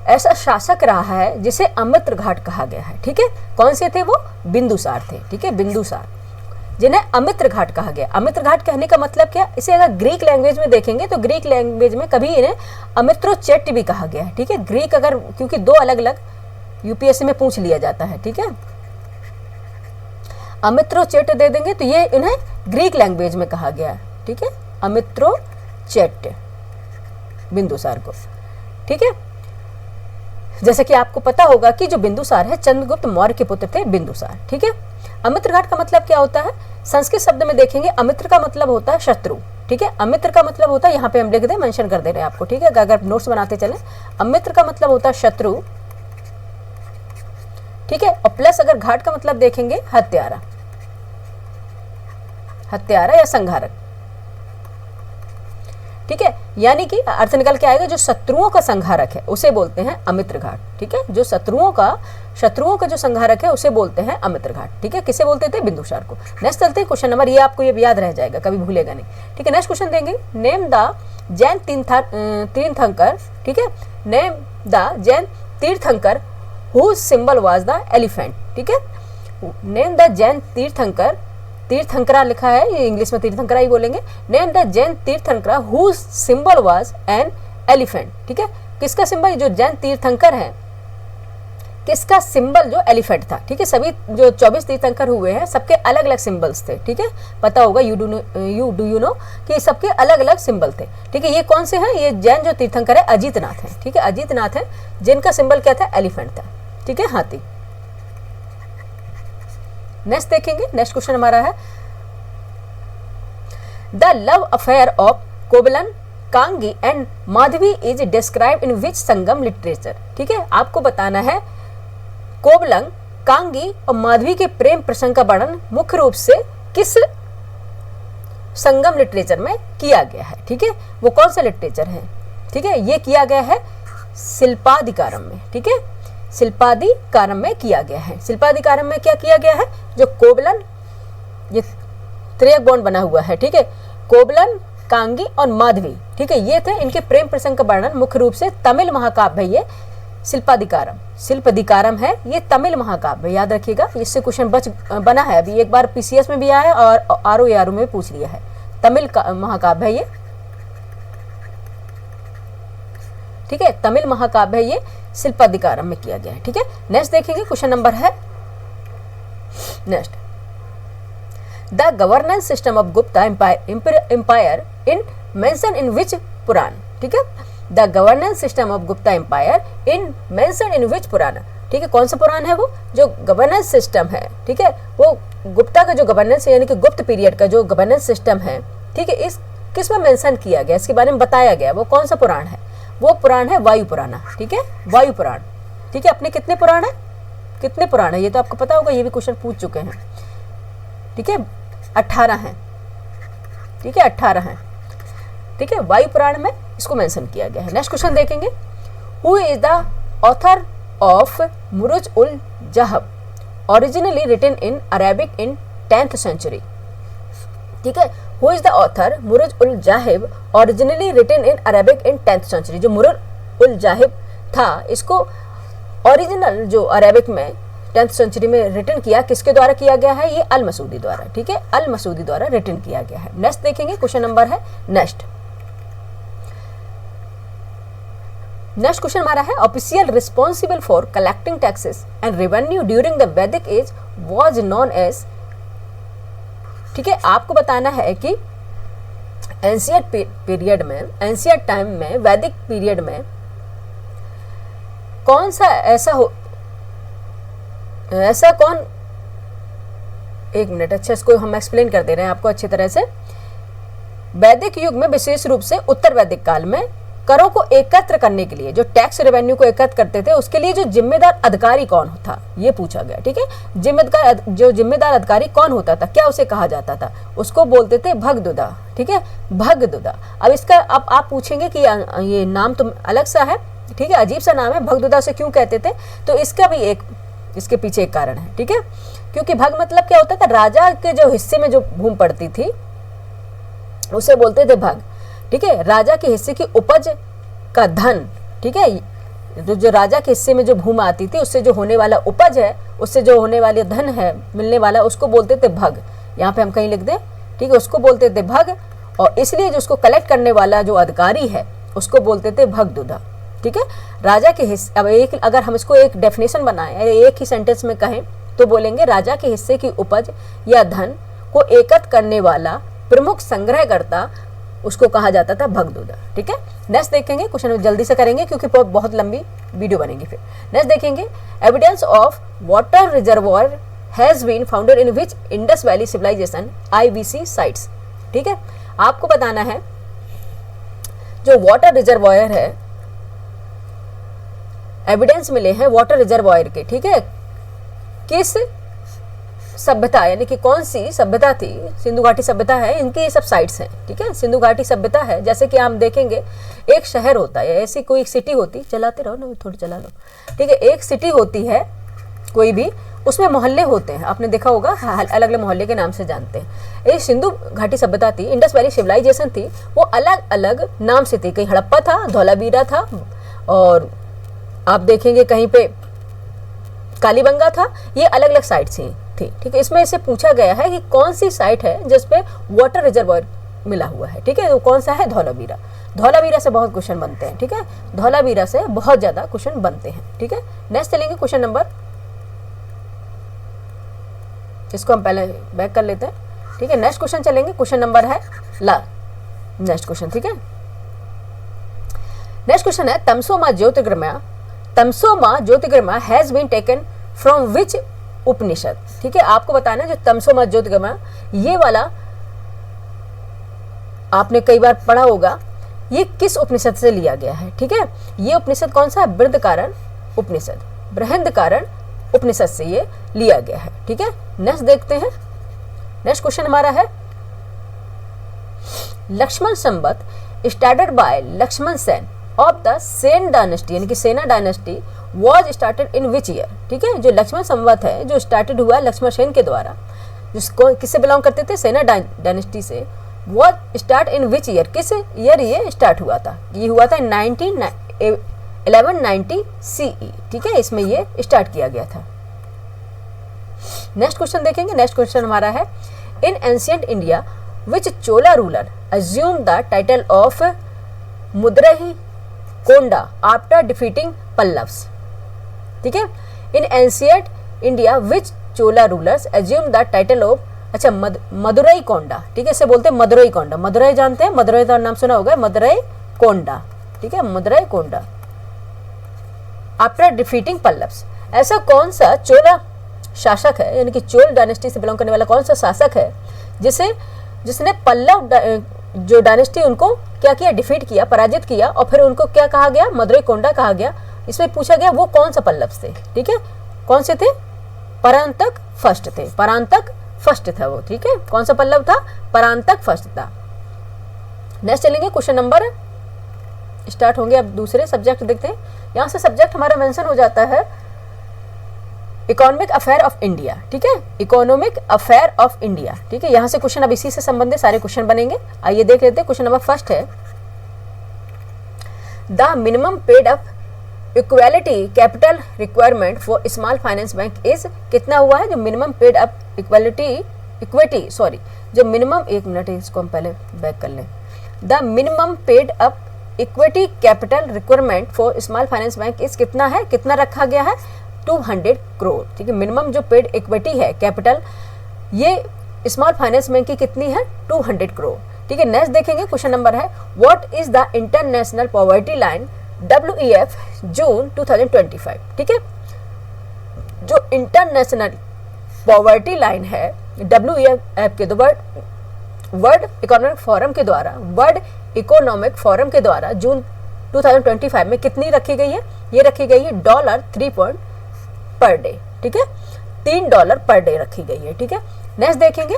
ऐसा शासक रहा है जिसे अमृत घाट कहा गया है। ठीक है, कौन से थे वो, बिंदुसार थे। ठीक है, बिंदुसार, जिन्हें अमृत घाट कहा गया। अमृत घाट कहने का मतलब क्या, इसे अगर ग्रीक लैंग्वेज में देखेंगे तो ग्रीक लैंग्वेज में कभी इन्हें अमृतोचेट भी कहा गया है। ठीक है, ग्रीक, अगर क्योंकि दो अलग अलग यूपीएससी में पूछ लिया जाता है। ठीक है, अमृतोचेट दे देंगे तो ये इन्हें ग्रीक लैंग्वेज में कहा गया है। ठीक है, अमृतोचेट बिंदुसार को। ठीक है, जैसे कि आपको पता होगा कि जो बिंदुसार है चंद्रगुप्त मौर्य के पुत्र थे बिंदुसार। ठीक है, अमृत घाट का मतलब क्या होता है, संस्कृत शब्द में देखेंगे, अमित्र का मतलब होता है शत्रु। ठीक है, अमित्र का मतलब होता है, यहाँ पे हम लिख दे, मेंशन कर दे रहे हैं आपको। ठीक है, अगर नोट्स बनाते चले, अमित्र का मतलब होता है शत्रु। ठीक है, और प्लस अगर घाट का मतलब देखेंगे, हत्यारा, हत्यारा या संघारक। ठीक है, यानी कि अर्थ निकल के आएगा, जो शत्रुओं का संघारक है उसे बोलते हैं अमित्र घाट। ठीक है, जो शत्रुओं का जो संघारक है उसे बोलते हैं अमित्र घाट। ठीक है, किसे बोलते थे, बिंदुसार को। नेक्स्ट चलते हैं क्वेश्चन नंबर, ये आपको ये याद रह जाएगा, कभी भूलेगा नहीं। ठीक है, नेक्स्ट क्वेश्चन देंगे, नेम द जैन तीर्थंकर। ठीक है, name the Jain tirthankar whose symbol was the elephant. ठीक है, नेम द जैन तीर्थंकर, तीर्थंकरा लिखा है, ये इंग्लिश में तीर्थंकरा ही बोलेंगे। Name the Jain Tirthankara whose symbol was an elephant. ठीक है, किसका सिंबल, जो जैन तीर्थंकर है किसका सिंबल जो एलिफेंट था। ठीक है, सभी जो 24 तीर्थंकर हुए हैं सबके अलग अलग सिंबल्स थे। ठीक है, पता होगा, यू डू यू नो कि सबके अलग अलग सिंबल थे। ठीक है, ये कौन से हैं, ये जैन जो तीर्थंकर है अजीतनाथ है। ठीक है, अजीतनाथ है, जिनका सिंबल क्या था, एलिफेंट था। ठीक है, हाथी। नेक्स्ट देखेंगे, नेक्स्ट क्वेश्चन हमारा है, the love affair of Kovalan Kannagi and Madhavi is describe in which Sangam literature. ठीक है, आपको बताना है कोवलम, कांगी और माधवी के प्रेम प्रसंग का वर्णन मुख्य रूप से किस संगम लिटरेचर में किया गया है। ठीक है, वो कौन सा लिटरेचर है? ठीक है, ये किया गया है शिल्पाधिकारम में। ठीक है, शिल्पाधिकारम में किया गया है। शिल्पाधिकारम में क्या किया गया है? जो कोवलम, ये त्रियक बॉन्ड बना हुआ है। ठीक है, कोवलम, कांगी और माधवी, ठीक है, ये थे। इनके प्रेम प्रसंग का वर्णन मुख्य रूप से तमिल महाकाव्य है ये शिल्पाधिकारम है, ये तमिल महाकाव्य, याद रखिएगा। इससे क्वेश्चन बना है अभी, एक बार पीसीएस में भी आया है और आरओ में पूछ लिया है। तमिल महाकाव्य है ये। ठीक है, तमिल महाकाव्य है ये, शिल्पाधिकारम में किया गया है। ठीक है, नेक्स्ट देखेंगे, क्वेश्चन नंबर है next, the governance system of Gupta empire in mention in which Purana. ठीक है, the governance system of Gupta empire in mention in which Purana. ठीक है, कौन सा पुराण है वो? जो गवर्नेंस सिस्टम है, ठीक है, वो गुप्ता का जो गवर्नेंस यानी कि गुप्त पीरियड का जो गवर्नेंस सिस्टम है, ठीक है, इस किस में मेंशन किया गया, इसके बारे में बताया गया, वो कौन सा पुराण है? वो पुराण है वायु पुराण। ठीक है, वायु पुराण। ठीक है, अपने कितने पुराण है? कितने पुराण है ये तो आपको पता होगा, ये भी क्वेश्चन पूछ चुके हैं। ठीक है, 18 हैं। ठीक है, 18 हैं। ठीक है, वायु पुराण में इसको मेंशन किया गया है। नेक्स्ट क्वेश्चन देखेंगे, who is the author of Muruj ul Zahab originally written in Arabic in 10th century. ठीक है, who is the author Muruj ul Zahib originally written in Arabic in 10th century. जो Muruj ul जाहिब था, इसको original जो Arabic में 10th century में written किया, किसके द्वारा किया गया है? ये अल मसूदी द्वारा। ठीक है, अल मसूदी द्वारा रिटन किया गया है। नेक्स्ट देखेंगे, क्वेश्चन नंबर है नेक्स्ट क्वेश्चन हमारा है, official responsible for collecting taxes and revenue during the वैदिक एज वाज नोन एज। ठीक है, आपको बताना है कि एंशियंट पीरियड में, एंशियंट टाइम में, वैदिक पीरियड में कौन सा ऐसा कौन, एक मिनट, अच्छा इसको हम एक्सप्लेन कर दे रहे हैं आपको अच्छी तरह से। वैदिक युग में विशेष रूप से उत्तर वैदिक काल में करों को एकत्र करने के लिए, जो टैक्स रेवेन्यू को एकत्र करते थे, उसके लिए जो जिम्मेदार अधिकारी कौन था, ये पूछा गया। ठीक है, जिम्मेदार अधिकारी कौन होता था, क्या उसे कहा जाता था? उसको बोलते थे भगदुदा। ठीक है, भगदुदा। अब इसका अब आप पूछेंगे कि ये नाम तो अलग सा है, ठीक है, अजीब सा नाम है, भगदुदा से क्यों कहते थे? तो इसका भी इसके पीछे एक कारण है। ठीक है, क्योंकि भग मतलब क्या होता था? राजा के जो हिस्से में जो भूमि पड़ती थी उसे बोलते थे भग। ठीक है, राजा के हिस्से की उपज का धन, ठीक है, जो राजा के हिस्से में जो भूमि आती थी उससे जो होने वाला उपज है, उससे जो होने वाले धन है मिलने वाला, उसको बोलते थे भग। यहाँ पे हम कहीं लिख दें, ठीक है, उसको बोलते थे भग। और इसलिए जो उसको कलेक्ट करने वाला जो अधिकारी है उसको बोलते थे भगदुदा। ठीक है, राजा के हिस्से, अब अगर हम इसको एक डेफिनेशन बनाएं, एक ही सेंटेंस में कहें तो बोलेंगे राजा के हिस्से की उपज या धन को एकत्र करने वाला प्रमुख संग्रहकर्ता, उसको कहा जाता था भगदुदा। ठीक है, नेक्स्ट देखेंगे, क्वेश्चन जल्दी से करेंगे क्योंकि बहुत लंबी वीडियो बनेगी फिर। नेक्स्ट देखेंगे, evidence of water reservoir has been founded in which Indus valley civilization IVC sites. ठीक है, आपको बताना है जो वाटर रिजर्वॉयर है, एविडेंस मिले हैं वाटर रिजर्वॉयर के। ठीक है, किस सभ्यता, यानी कि कौन सी सभ्यता थी? सिंधु घाटी सभ्यता है, इनकी ये सब साइट्स हैं। ठीक है, सिंधु घाटी सभ्यता है। जैसे कि हम देखेंगे, एक शहर होता है, ऐसी कोई सिटी होती, चलाते रहो ना, थोड़ी चला लो। ठीक है, एक सिटी होती है कोई भी, उसमें मोहल्ले होते हैं, आपने देखा होगा, अलग अलग मोहल्ले के नाम से जानते हैं। ये सिंधु घाटी सभ्यता थी, इंडस वैली सिविलाइजेशन थी, वो अलग अलग नाम से थी। कहीं हड़प्पा था, धौलावीरा था, और आप देखेंगे कहीं पे कालीबंगा था। ये अलग अलग साइट थी। ठीक है, इसमें इसे पूछा गया है कि कौन सी साइट है जिसपे वाटर रिजर्वॉयर मिला हुआ है। ठीक है, तो कौन सा है? धौलावीरा। धौलावीरा से बहुत क्वेश्चन बनते हैं। ठीक है, धौलावीरा से बहुत ज्यादा क्वेश्चन बनते हैं। ठीक है, नेक्स्ट चलेंगे क्वेश्चन नंबर, इसको हम पहले बैक कर लेते हैं। ठीक है, नेक्स्ट क्वेश्चन चलेंगे, क्वेश्चन नंबर है नेक्स्ट क्वेश्चन। ठीक है, नेक्स्ट क्वेश्चन है, तमसोमा ज्योतिर्गमय has been taken from which Upanishad. ठीक है, आपको बताना है जो तमसोमा ज्योतिर्गमय, ये वाला आपने कई बार पढ़ा होगा, ये किस उपनिषद से लिया गया है, ठीक है। ये उपनिषद कौन सा है, बृहदकारण उपनिषद, बृहदकारण उपनिषद से ये लिया गया है, ठीक है। नेक्स्ट देखते हैं, नेक्स्ट क्वेश्चन हमारा है Lakshman Samvat started by Lakshman Sen of the Sen dynasty, यानी कि Sena dynasty was started in which year, ठीक है। जो लक्ष्मण संवत है जो स्टार्टेड हुआ लक्ष्मण सेन के द्वारा, जिसको किससे बिलोंग करते थे, सेना डायनेस्टी से, was start in which year, किस ईयर ये स्टार्ट हुआ था, ये हुआ था 1190 CE, ठीक है, इसमें ये स्टार्ट किया गया था। नेक्स्ट क्वेश्चन देखेंगे, नेक्स्ट क्वेश्चन हमारा है in ancient India which Chola ruler assume the title of Madurai Konda after defeating Pallavas, ठीक है। In ancient India which Chola rulers assume the title of, अच्छा मदुरई कोंडा, ठीक है, इसे बोलते हैं मदुरई कोंडा, मदुरई जानते हैं, मदुरई का नाम सुना होगा, मदुरई कोंडा, ठीक है, मदुरई कोंडा आफ्टर डिफीटिंग पल्लव्स। ऐसा कौन सा चोला शासक है, यानी कि चोल डायनेस्टी से बिलोंग करने वाला कौन सा शासक है जिसने पल्लव जो डायनेस्टी उनको क्या किया, डिफीट किया, पराजित किया, और फिर उनको क्या कहा गया, मदुरई कोंडा कहा गया। इसमें पूछा गया वो कौन सा पल्लव थे, ठीक है, कौन से थे, परांतक फर्स्ट थे, परांतक फर्स्ट था वो, ठीक है, कौन सा पल्लव था, परांतक फर्स्ट था। नेक्स्ट चलेंगे, क्वेश्चन नंबर स्टार्ट होंगे, अब दूसरे सब्जेक्ट देखते हैं। यहाँ से सब्जेक्ट हमारा मेंशन हो जाता है इकोनॉमिक अफेयर ऑफ इंडिया, ठीक है, इकोनॉमिक अफेयर ऑफ इंडिया, ठीक है। यहाँ से क्वेश्चन अब इसी से संबंधित सारे क्वेश्चन बनेंगे। आइए देख लेते हैं, क्वेश्चन नंबर फर्स्ट है the minimum paid up equality capital requirement for small finance bank is, कितना हुआ है जो minimum paid up equity sorry जो मिनिमम, एक मिनट इसको हम पहले बैक कर लें, the minimum paid up equity capital requirement for small finance bank is, कितना है, कितना रखा गया है, 200 करोड़, ठीक है। मिनिमम जो पेड इक्विटी है कैपिटल, ये स्मॉल फाइनेंस बैंक की कितनी है, 200 करोड़, ठीक है। नेक्स्ट देखेंगे, क्वेश्चन नंबर है what is the international poverty line WEF जून 2025, ठीक है। जो इंटरनेशनल पॉवर्टी लाइन है WEF के वर्ल्ड इकोनॉमिक फोरम के द्वारा, वर्ल्ड इकोनॉमिक फोरम के द्वारा जून 2025 में कितनी रखी गई है, ये रखी गई है $3 पर डे, ठीक है, $3 पर डे रखी गई है, ठीक है। नेक्स्ट देखेंगे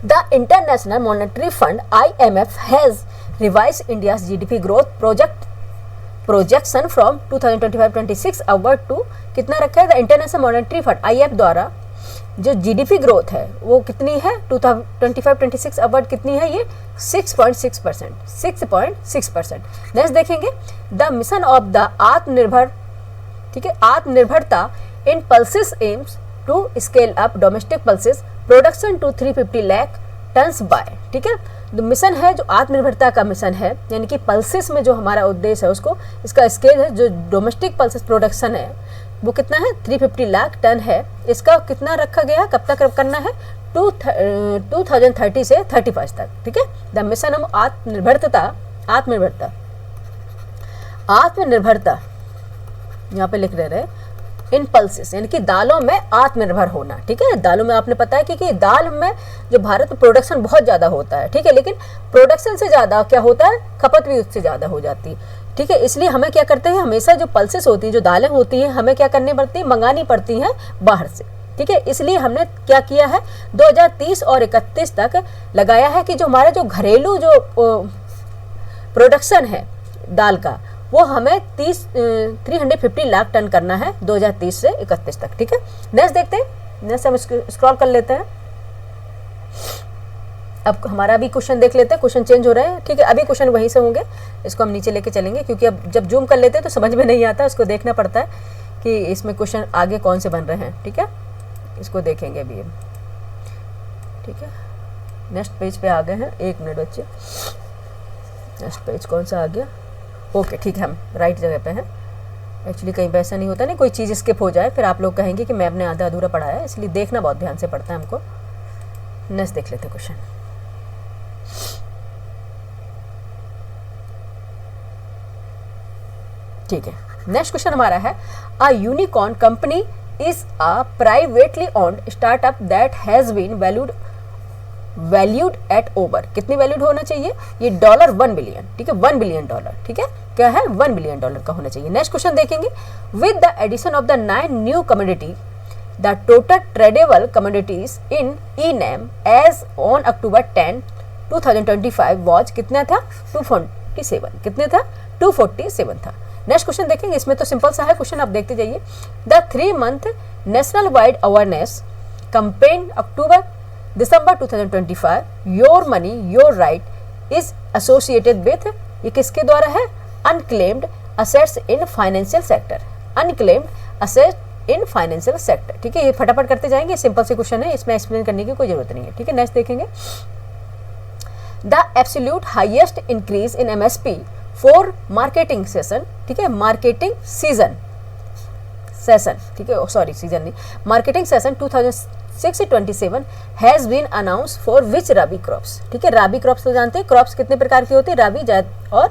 the International Monetary Fund IMF has revise India's GDP growth projection from 2025-26 upward to, कितना रखा है, the International Monetary Fund IMF द्वारा जो GDP ग्रोथ है वो कितनी है 2025-26 अपवर्ड कितनी है, ये 6.6%, 6.6%। नेक्स्ट देखेंगे द मिशन ऑफ द आत्मनिर्भर, ठीक है, आत्मनिर्भरता in pulses aims to scale up domestic pulses production to 350 lakh tons by, ठीक है। जो मिशन है जो आत्मनिर्भरता का मिशन है, यानी कि पल्सेस में जो हमारा उद्देश्य है उसको, इसका स्केल है जो डोमेस्टिक पल्सेस प्रोडक्शन है वो कितना है, 350 लाख टन है। इसका कितना रखा गया है, कब तक करना है, 2030 से 35 तक, ठीक है। द मिशन ऑफ आत्मनिर्भरता यहाँ पे लिख रहे हैं इन पल्सेस, यानी कि दालों में आत्मनिर्भर होना, ठीक है। दालों में आपने पता है कि दाल में जो भारत में प्रोडक्शन बहुत ज़्यादा होता है, ठीक है, लेकिन प्रोडक्शन से ज़्यादा क्या होता है, खपत भी उससे ज़्यादा हो जाती है, ठीक है। इसलिए हमें क्या करते हैं, हमेशा जो पल्सेस होती हैं, जो दालें होती हैं, हमें क्या करनी पड़ती है, मंगानी पड़ती हैं बाहर से, ठीक है। इसलिए हमने क्या किया है 2030 और 31 तक लगाया है कि जो हमारा जो घरेलू जो प्रोडक्शन है दाल का, वो हमें 350 लाख टन करना है 2030 से 31 तक, ठीक है। नेक्स्ट देखते हैं, नेक्स्ट हम स्क्रॉल कर लेते हैं। अब हमारा भी क्वेश्चन देख लेते हैं, क्वेश्चन चेंज हो रहे हैं, ठीक है। अभी क्वेश्चन वहीं से होंगे, इसको हम नीचे लेके चलेंगे क्योंकि अब जब जूम कर लेते हैं तो समझ में नहीं आता, उसको देखना पड़ता है कि इसमें क्वेश्चन आगे कौन से बन रहे हैं, ठीक है। इसको देखेंगे अभी, ठीक है। नेक्स्ट पेज पे आ गए हैं, एक मिनट बच्चे, नेक्स्ट पेज कौन सा आ गया, ओके, ठीक है, हम राइट जगह पे हैं। एक्चुअली कहीं पे ऐसा नहीं होता, नहीं कोई चीज़ स्किप हो जाए फिर आप लोग कहेंगे कि मैं अपने आधा अधूरा पढ़ाया है, इसलिए देखना बहुत ध्यान से पड़ता है हमको। नेक्स्ट देख लेते क्वेश्चन, ठीक है। नेक्स्ट क्वेश्चन हमारा है a unicorn company is a privately owned startup that has been valued valued at over, कितनी वैल्यूड होना चाहिए, ये डॉलर 1 बिलियन, ठीक है, $1 बिलियन, ठीक है, क्या है, $1 बिलियन का होना चाहिए। नेक्स्ट क्वेश्चन देखेंगे, with the addition of the 9 new commodity the total tradeable commodities in e NAM as on October 10, 2025 was कितना था, 247, कितने था, 247 था। नेक्स्ट क्वेश्चन देखेंगे, इसमें तो सिंपल सा है क्वेश्चन, आप देखते जाइए। The 3-month national wide awareness campaign October-December 2025 your money your right is associated with, ये किसके द्वारा है, unclaimed assets in financial sector, unclaimed asset in financial sector, ठीक है। ये फटाफट करते जाएंगे, सिंपल से क्वेश्चन है, इसमें एक्सप्लेन करने की कोई जरूरत नहीं है, ठीक है। नेक्स्ट देखेंगे, the absolute highest increase in MSP for marketing session, ठीक है, मार्केटिंग सीजन, ठीक है, सॉरी सीजन नहीं, marketing session 2006-27 has been announce for which rabi crops, ठीक है। राबी क्रॉप्स तो जानते हैं, क्रॉप्स कितने प्रकार की होती है, राबी, जायद और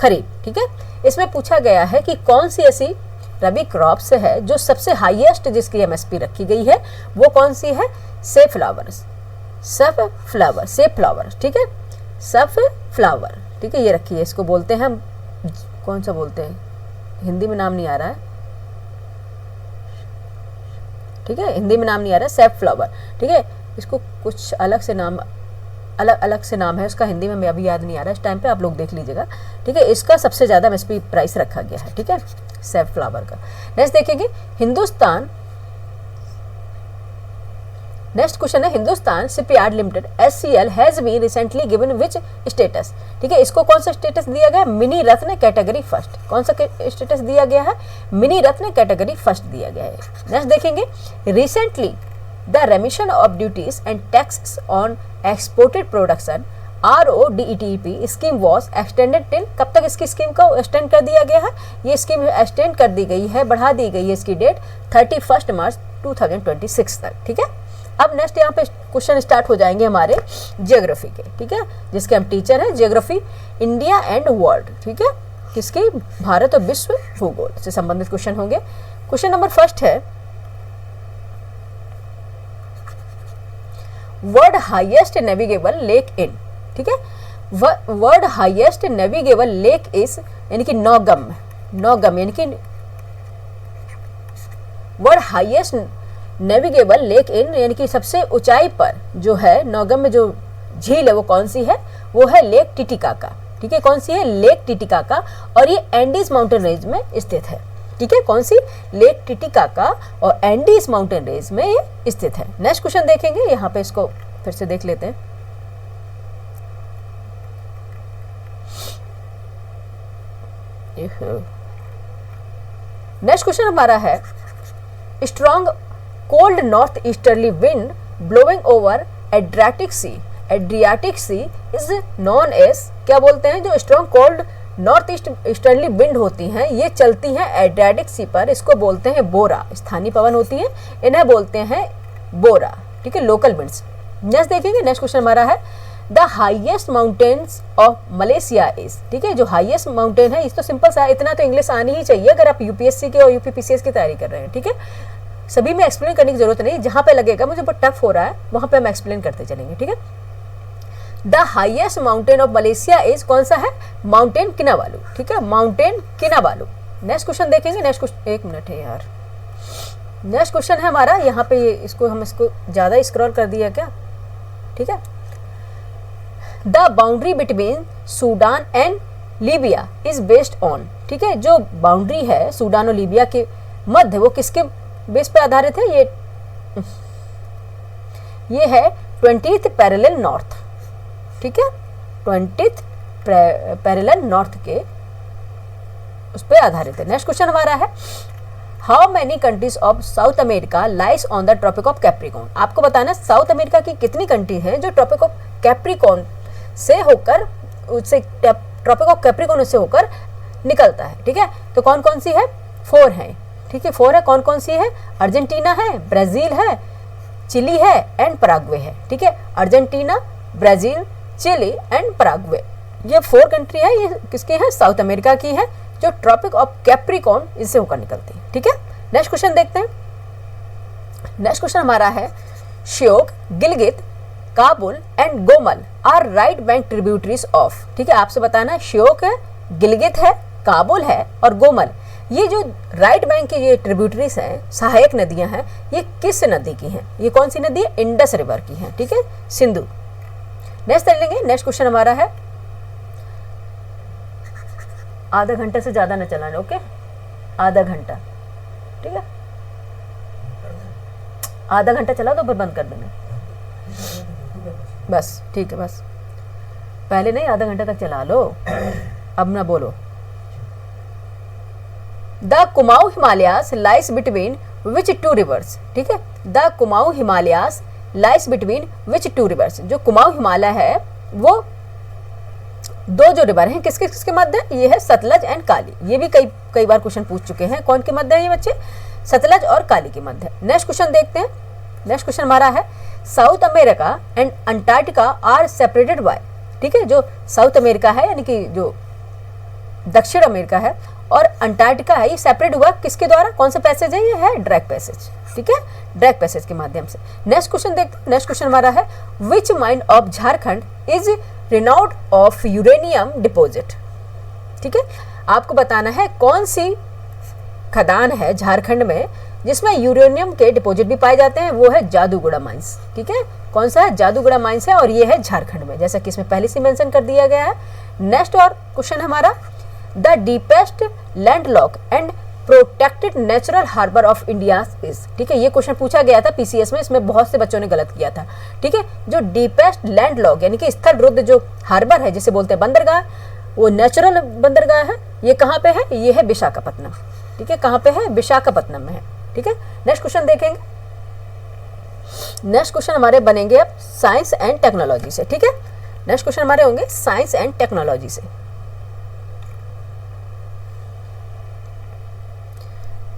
खरीफ, ठीक है। इसमें पूछा गया है कि कौन सी ऐसी रबी क्रॉप्स है जो सबसे हाईएस्ट जिसकी एमएसपी रखी गई है, वो कौन सी है, सेफ फ्लावर्स, ठीक है, सफ फ्लावर, ठीक है, ये रखिए, इसको बोलते हैं हम, कौन सा बोलते हैं, हिंदी में नाम नहीं आ रहा है, ठीक है, हिंदी में नाम नहीं आ रहा है, सेफ फ्लावर, ठीक है, इसको कुछ अलग से नाम, अलग से नाम है उसका, हिंदी में मैं अभी याद नहीं आ रहा इस टाइम पे, आप लोग देख लीजिएगा, ठीक है। इसका सबसे ज्यादा एमएसपी प्राइस रखा गया है, ठीक है, सेफ फ्लावर का। नेक्स्ट देखेंगे, हिंदुस्तान, नेक्स्ट क्वेश्चन है, Hindustan shipyard limited SCL has been recently given which status, ठीक है, इसको कौन सा स्टेटस दिया गया है, मिनी रत्न कैटेगरी फर्स्ट, कौन सा स्टेटस दिया गया है, मिनी रत्न कैटेगरी फर्स्ट दिया गया है। नेक्स्ट देखेंगे, recently the रेमिशन of duties and tax on exported production RODETP scheme was extended till, कब तक इसकी स्कीम को एक्सटेंड कर दिया गया है, ये स्कीम एक्सटेंड कर दी गई है, बढ़ा दी गई है इसकी डेट 31 मार्च 2026 तक, ठीक है। अब नेक्स्ट यहाँ पे क्वेश्चन स्टार्ट हो जाएंगे हमारे ज्योग्राफी के, ठीक है, जिसके हम टीचर हैं, ज्योग्राफी इंडिया एंड वर्ल्ड, ठीक है, किसके, भारत और विश्व भूगोल से संबंधित क्वेश्चन होंगे। क्वेश्चन नंबर फर्स्ट है, world highest navigable lake in, ठीक है, world highest navigable lake is, यानी कि नौगम, यानी कि world highest navigable lake in, यानी कि सबसे ऊंचाई पर जो है नौगम में जो झील है वो कौन सी है, वो है लेक टिटिकाका, ठीक है, कौन सी है, लेक टिटिकाका, और ये एंडीज माउंटेन रेंज में स्थित है, ठीक है, कौन सी, लेक टिटिकाका और एंडीज माउंटेन रेंज में ये स्थित है। नेक्स्ट क्वेश्चन देखेंगे, यहाँ पे इसको फिर से देख लेते हैं। नेक्स्ट क्वेश्चन हमारा है, strong cold north easterly wind blowing over Adriatic sea is known as, क्या बोलते हैं, जो strong cold north easterly wind होती हैं, ये चलती हैं एड्रियाटिक सी पर, इसको बोलते हैं बोरा, स्थानीय पवन होती हैं, इन्हें बोलते हैं बोरा, ठीक है, लोकल विंड्स। नेक्स्ट देखेंगे, नेक्स्ट क्वेश्चन हमारा है, the highest mountains of Malaysia is, ठीक है, जो हाईएस्ट माउंटेन है, इस तो सिंपल सा, इतना तो इंग्लिश आनी ही चाहिए अगर आप यूपीएससी के और यूपीपीसीएस की तैयारी कर रहे हैं, ठीक है, सभी में एक्सप्लेन करने की जरूरत नहीं, जहां पे लगेगा मुझे बहुत टफ हो रहा है वहां पे हम एक्सप्लेन करते चलेंगे, ठीक है। The highest mountain of Malaysia is, कौन सा है, माउंटेन किनाबालू, ठीक है, माउंटेन किनाबालू। नेक्स्ट क्वेश्चन देखेंगे, नेक्स्ट क्वेश्चन, एक मिनट है यार, नेक्स्ट क्वेश्चन है हमारा, यहाँ पे ये इसको हम इसको ज्यादा स्क्रॉल कर दिया क्या, ठीक है, the boundary between Sudan and Libya is based on, ठीक है, जो बाउंड्री है सूडान और लीबिया के मध्य वो किसके बेस पे आधारित है, ये है 20th पैरेलल नॉर्थ, ठीक है, 20th पैरेलल नॉर्थ के उस पे आधारित है। नेक्स्ट क्वेश्चन हमारा है, how many countries of South America lies on the Tropic of Capricorn, आपको बताना साउथ अमेरिका की कितनी कंट्री है जो ट्रॉपिक ऑफ कैप्रिकॉर्न से होकर, उससे ट्रॉपिक ऑफ कैप्रिकॉर्न से होकर निकलता है, ठीक है, तो कौन कौन सी है, 4 है, ठीक है, 4 है, कौन कौन सी है, अर्जेंटीना है, ब्राजील है, चिली है एंड पराग्वे है, ठीक है, Argentina, Brazil, Chile and Paraguay, ये 4 कंट्री है, ये किसकी है, साउथ अमेरिका की है, जो ट्रॉपिक ऑफ कैप्रिकॉर्न इससे होकर निकलती है, ठीक है। नेक्स्ट क्वेश्चन देखते हैं, नेक्स्ट क्वेश्चन हमारा है, Shyok, Gilgit, Kabul and Gomal are right bank tributaries of. ठीक है, आपसे बताना है श्योक है, गिलगित है, काबुल है और गोमल, ये जो राइट बैंक की ये ट्रिब्यूटरीज हैं, सहायक नदियां हैं, ये किस नदी की हैं? ये कौन सी नदी है? इंडस रिवर की है। ठीक है, सिंधु। नेक्स्ट कर लेंगे। नेक्स्ट क्वेश्चन हमारा है, आधा घंटे से ज्यादा न चलाना, ओके, आधा घंटा। ठीक है, आधा घंटा चला तो फिर बंद कर देना बस। ठीक है, बस पहले नहीं, आधा घंटा तक चला लो, अब ना बोलो। The Kumaon Himalayas lies between which two rivers. ठीक है, the Kumaon Himalayas lies between which two rivers. जो कुमाऊं हिमालय है वो दो जो रिवर हैं किसके किसके मध्य? ये है सतलज एंड काली। ये भी कई बार क्वेश्चन पूछ चुके हैं, कौन के मध्य है ये बच्चे? सतलज और काली के मध्य। नेक्स्ट क्वेश्चन देखते हैं। नेक्स्ट क्वेश्चन हमारा है, South America and Antarctica are separated by. ठीक है, जो साउथ अमेरिका है यानी कि जो दक्षिण अमेरिका है और अंटार्कटिका है, ये सेपरेट हुआ किसके द्वारा? कौन सा पैसेज है? ये है डायरेक्ट पैसेज। ठीक है, डायरेक्ट पैसेज के माध्यम से। नेक्स्ट क्वेश्चन देखते हैं। नेक्स्ट क्वेश्चन हमारा है, which mine of Jharkhand is renowned of uranium deposit. ठीक है, आपको बताना है कौन सी खदान है झारखंड में जिसमें यूरेनियम के डिपॉजिट भी पाए जाते हैं। वो है जादूगुड़ा माइंस। ठीक है, कौन सा है? जादूगुड़ा माइंस है और ये है झारखंड में, जैसा कि इसमें पहले से मेंशन कर दिया गया है। नेक्स्ट और क्वेश्चन हमारा, the deepest landlock and protected natural harbour of India is. ठीक है, ये क्वेश्चन पूछा गया था पीसीएस में, इसमें बहुत से बच्चों ने गलत किया था। ठीक है, जो डीपेस्ट लैंडलॉक यानी कि स्थल रुद्ध जो हार्बर है जिसे बोलते हैं बंदरगाह, वो नेचुरल बंदरगाह है। ये कहाँ पे है? ये है विशाखापत्तनम। ठीक है, कहाँ पे है? विशाखापत्तनम में है। ठीक है, नेक्स्ट क्वेश्चन देखेंगे। नेक्स्ट क्वेश्चन हमारे बनेंगे अब साइंस एंड टेक्नोलॉजी से। ठीक है, नेक्स्ट क्वेश्चन हमारे होंगे साइंस एंड टेक्नोलॉजी से।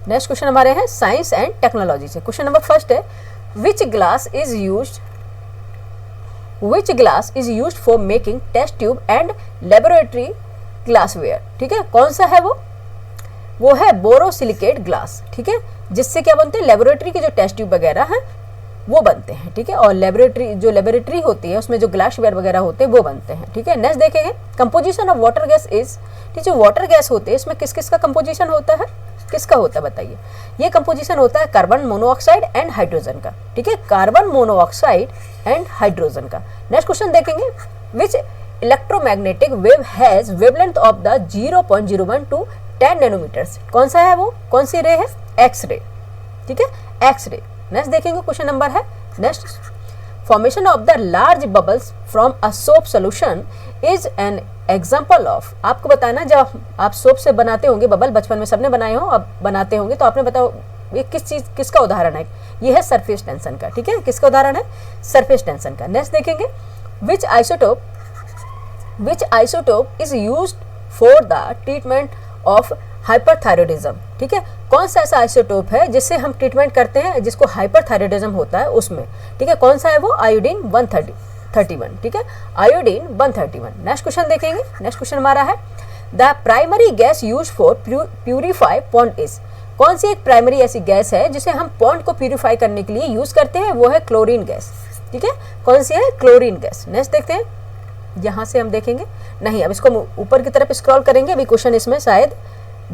नेक्स्ट क्वेश्चन हमारे हैं साइंस एंड टेक्नोलॉजी से। क्वेश्चन नंबर फर्स्ट है, which glass is used for making test tube and laboratory glassware. ठीक है, कौन सा है वो है बोरोसिलिकेट ग्लास। ठीक है, जिससे क्या बनते हैं? लेबोरेटरी के जो टेस्ट ट्यूब वगैरह हैं वो बनते हैं। ठीक है, और लेबोरेटरी होती है उसमें जो ग्लासवेयर वगैरह होते हैं वो बनते हैं। ठीक है, नेक्स्ट देखेंगे, composition of water gas is. ठीक है, वाटर गैस होते हैं इसमें किस किस का कंपोजिशन होता है? किसका होता है बताइए? ये कंपोजिशन होता है कार्बन मोनोऑक्साइड एंड हाइड्रोजन का। ठीक है, कार्बन मोनोऑक्साइड एंड हाइड्रोजन का। नेक्स्ट क्वेश्चन देखेंगे, which electromagnetic wave has wavelength of the 0.01 to 10 nanometers. कौन सा है वो? कौन सी रे है? X ray. ठीक है, एक्स रे। नेक्स्ट देखेंगे, क्वेश्चन नंबर है next, formation of the large bubbles from a soap solution is an example of. आपको बताना, जब आप सोप से बनाते होंगे बबल, बचपन में सबने बनाए हो, अब बनाते होंगे तो आपने बताओ ये किसका उदाहरण है? ये है सरफेस टेंशन का। ठीक है, किसका उदाहरण है? सरफेस टेंशन का। नेक्स्ट देखेंगे, which isotope is used for the treatment of hyperthyroidism. ठीक है, कौन सा ऐसा आइसोटोप है जिससे हम ट्रीटमेंट करते हैं जिसको हाइपरथायरॉयडिज्म होता है उसमें? ठीक है, कौन सा है वो? आयोडीन 131। ठीक है, आयोडीन 131। नेक्स्ट क्वेश्चन देखेंगे। नेक्स्ट क्वेश्चन हमारा है, the primary gas use for purify pond is. कौन सी एक प्राइमरी ऐसी गैस है जिसे हम पॉन्ड को प्यूरिफाई करने के लिए यूज करते हैं? वो है क्लोरीन गैस। ठीक है, कौन सी है? Chlorine gas. नेक्स्ट देखते हैं, यहां से हम देखेंगे नहीं, अब इसको ऊपर की तरफ स्क्रॉल करेंगे, अभी क्वेश्चन इसमें शायद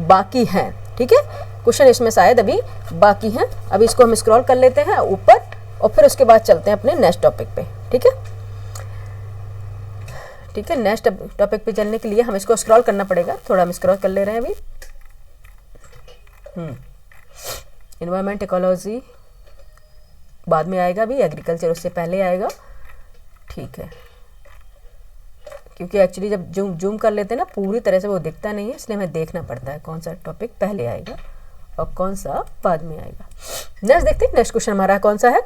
बाकी हैं। ठीक है, क्वेश्चन इसमें शायद अभी बाकी हैं, अभी इसको हम स्क्रॉल कर लेते हैं ऊपर और फिर उसके बाद चलते हैं अपने नेक्स्ट टॉपिक पे। ठीक है, ठीक है, नेक्स्ट टॉपिक पे चलने के लिए हम इसको स्क्रॉल करना पड़ेगा, थोड़ा हम स्क्रॉल कर ले रहे हैं अभी। एनवायरमेंट इकोलॉजी बाद में आएगा, अभी एग्रीकल्चर उससे पहले आएगा। ठीक है, क्योंकि एक्चुअली जब जूम कर लेते हैं ना पूरी तरह से वो दिखता नहीं है, इसलिए हमें देखना पड़ता है कौन सा टॉपिक पहले आएगा और कौन सा बाद में आएगा। नेक्स्ट देखते हैं, नेक्स्ट क्वेश्चन हमारा कौन सा है?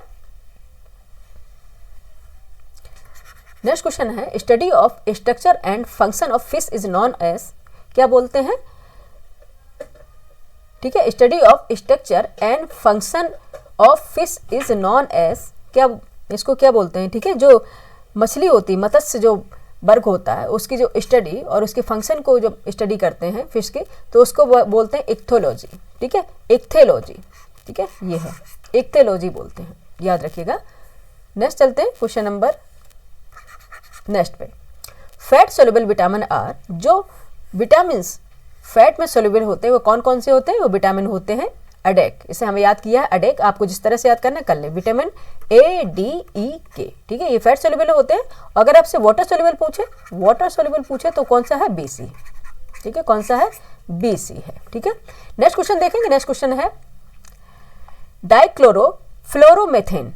नेक्स्ट क्वेश्चन है, study of structure and function of fish is known as. क्या बोलते हैं? ठीक है, study of structure and function of fish is known as, क्या इसको क्या बोलते हैं? ठीक है, जो मछली होती है, मत्स्य जो वर्ग होता है उसकी जो स्टडी और उसके फंक्शन को जो स्टडी करते हैं फिश की, तो उसको बोलते हैं इक्थोलॉजी। ठीक है, इक्थेलॉजी। ठीक है, ये है इक्थेलॉजी बोलते हैं, याद रखिएगा। नेक्स्ट चलते हैं क्वेश्चन नंबर नेक्स्ट पे फैट सोल्यूबल विटामिन आर, जो विटामिन फैट में सोल्यूबल होते हैं वो कौन कौन से होते हैं, वो विटामिन होते हैं अडेक, इसे हमें याद किया है अडेक, आपको जिस तरह से याद करना है कर ले, विटामिन ए डी ई के, ठीक है, ये फैट सोल्यूबल होते हैं। अगर आपसे वाटर सोल्यूबल पूछे तो कौन सा है, बीसी, ठीक है, कौन सा है, बीसी है, ठीक है। नेक्स्ट क्वेश्चन देखेंगे, नेक्स्ट क्वेश्चन है डाइक्लोरोफ्लोरोमेथेन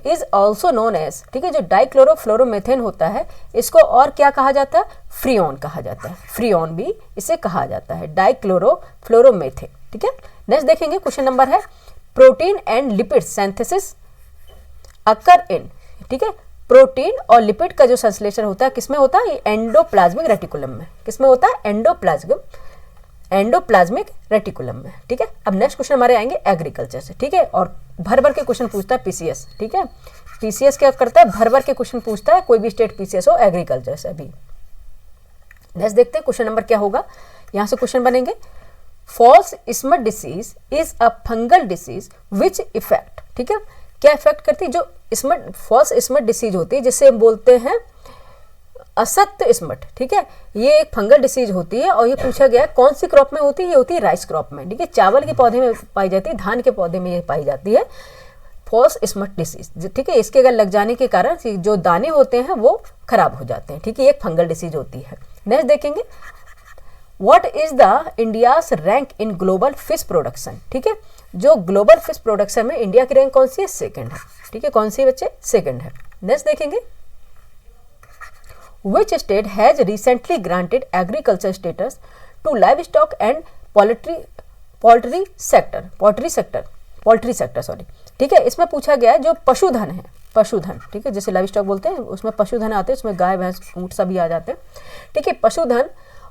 इज ऑल्सो नोन एज, ठीक है, जो डाइक्लोरोफ्लोरोमेथेन होता है इसको और क्या कहा जाता है, फ्रीऑन कहा जाता है, फ्रीऑन भी इसे कहा जाता है, डाइक्लोरोफ्लोरोमेथेन, ठीक है। नेक्स्ट देखेंगे क्वेश्चन नंबर है प्रोटीन एंड लिपिड सिंथेसिस अकर इन, ठीक है, प्रोटीन और लिपिड का जो संश्लेषण होता है किसमें होता है, ये एंडोप्लाज्मिक रेटिकुलम में, किसमें होता है, एंडोप्लाज्मिक रेटिकुलम में, ठीक है। अब नेक्स्ट क्वेश्चन हमारे आएंगे एग्रीकल्चर से, ठीक है, और भर भर के क्वेश्चन पूछता है पीसीएस, ठीक है, पीसीएस क्या करता है, भर भर के क्वेश्चन पूछता है, कोई भी स्टेट पीसीएस हो एग्रीकल्चर से भी। नेक्स्ट देखते हैं क्वेश्चन नंबर क्या होगा, यहां से क्वेश्चन बनेंगे false smut disease is a fungal disease which effect, ठीक है, क्या इफेक्ट करती है, जो स्मट फॉल्स स्मट डिसीज होती है जिससे हम बोलते हैं असत्य स्मट, ठीक है, ये एक फंगल डिसीज होती है और ये पूछा गया कौन सी क्रॉप में होती है, ये होती है राइस क्रॉप में, ठीक है, चावल के पौधे में पाई जाती है, धान के पौधे में ये पाई जाती है फॉल्स स्मट डिसीज, ठीक है, इसके अगर लग जाने के कारण जो दाने होते हैं वो खराब हो जाते हैं, ठीक है, ये एक फंगल डिसीज होती है। नेक्स्ट देखेंगे what is the India's rank in global fish production, ठीक है, जो ग्लोबल फिश प्रोडक्शन में इंडिया की रैंक कौन सी है, सेकंड है, ठीक है, कौन सी बच्चे, सेकंड है। नेक्स्ट देखेंगे which state has recently granted agriculture status to livestock and poultry sector sorry, ठीक है, इसमें पूछा गया है जो पशुधन है, पशुधन, ठीक है, जैसे लाइव स्टॉक बोलते हैं उसमें पशुधन आते हैं, उसमें गाय भैंस ऊंट सभी आ जाते हैं, ठीक है, पशुधन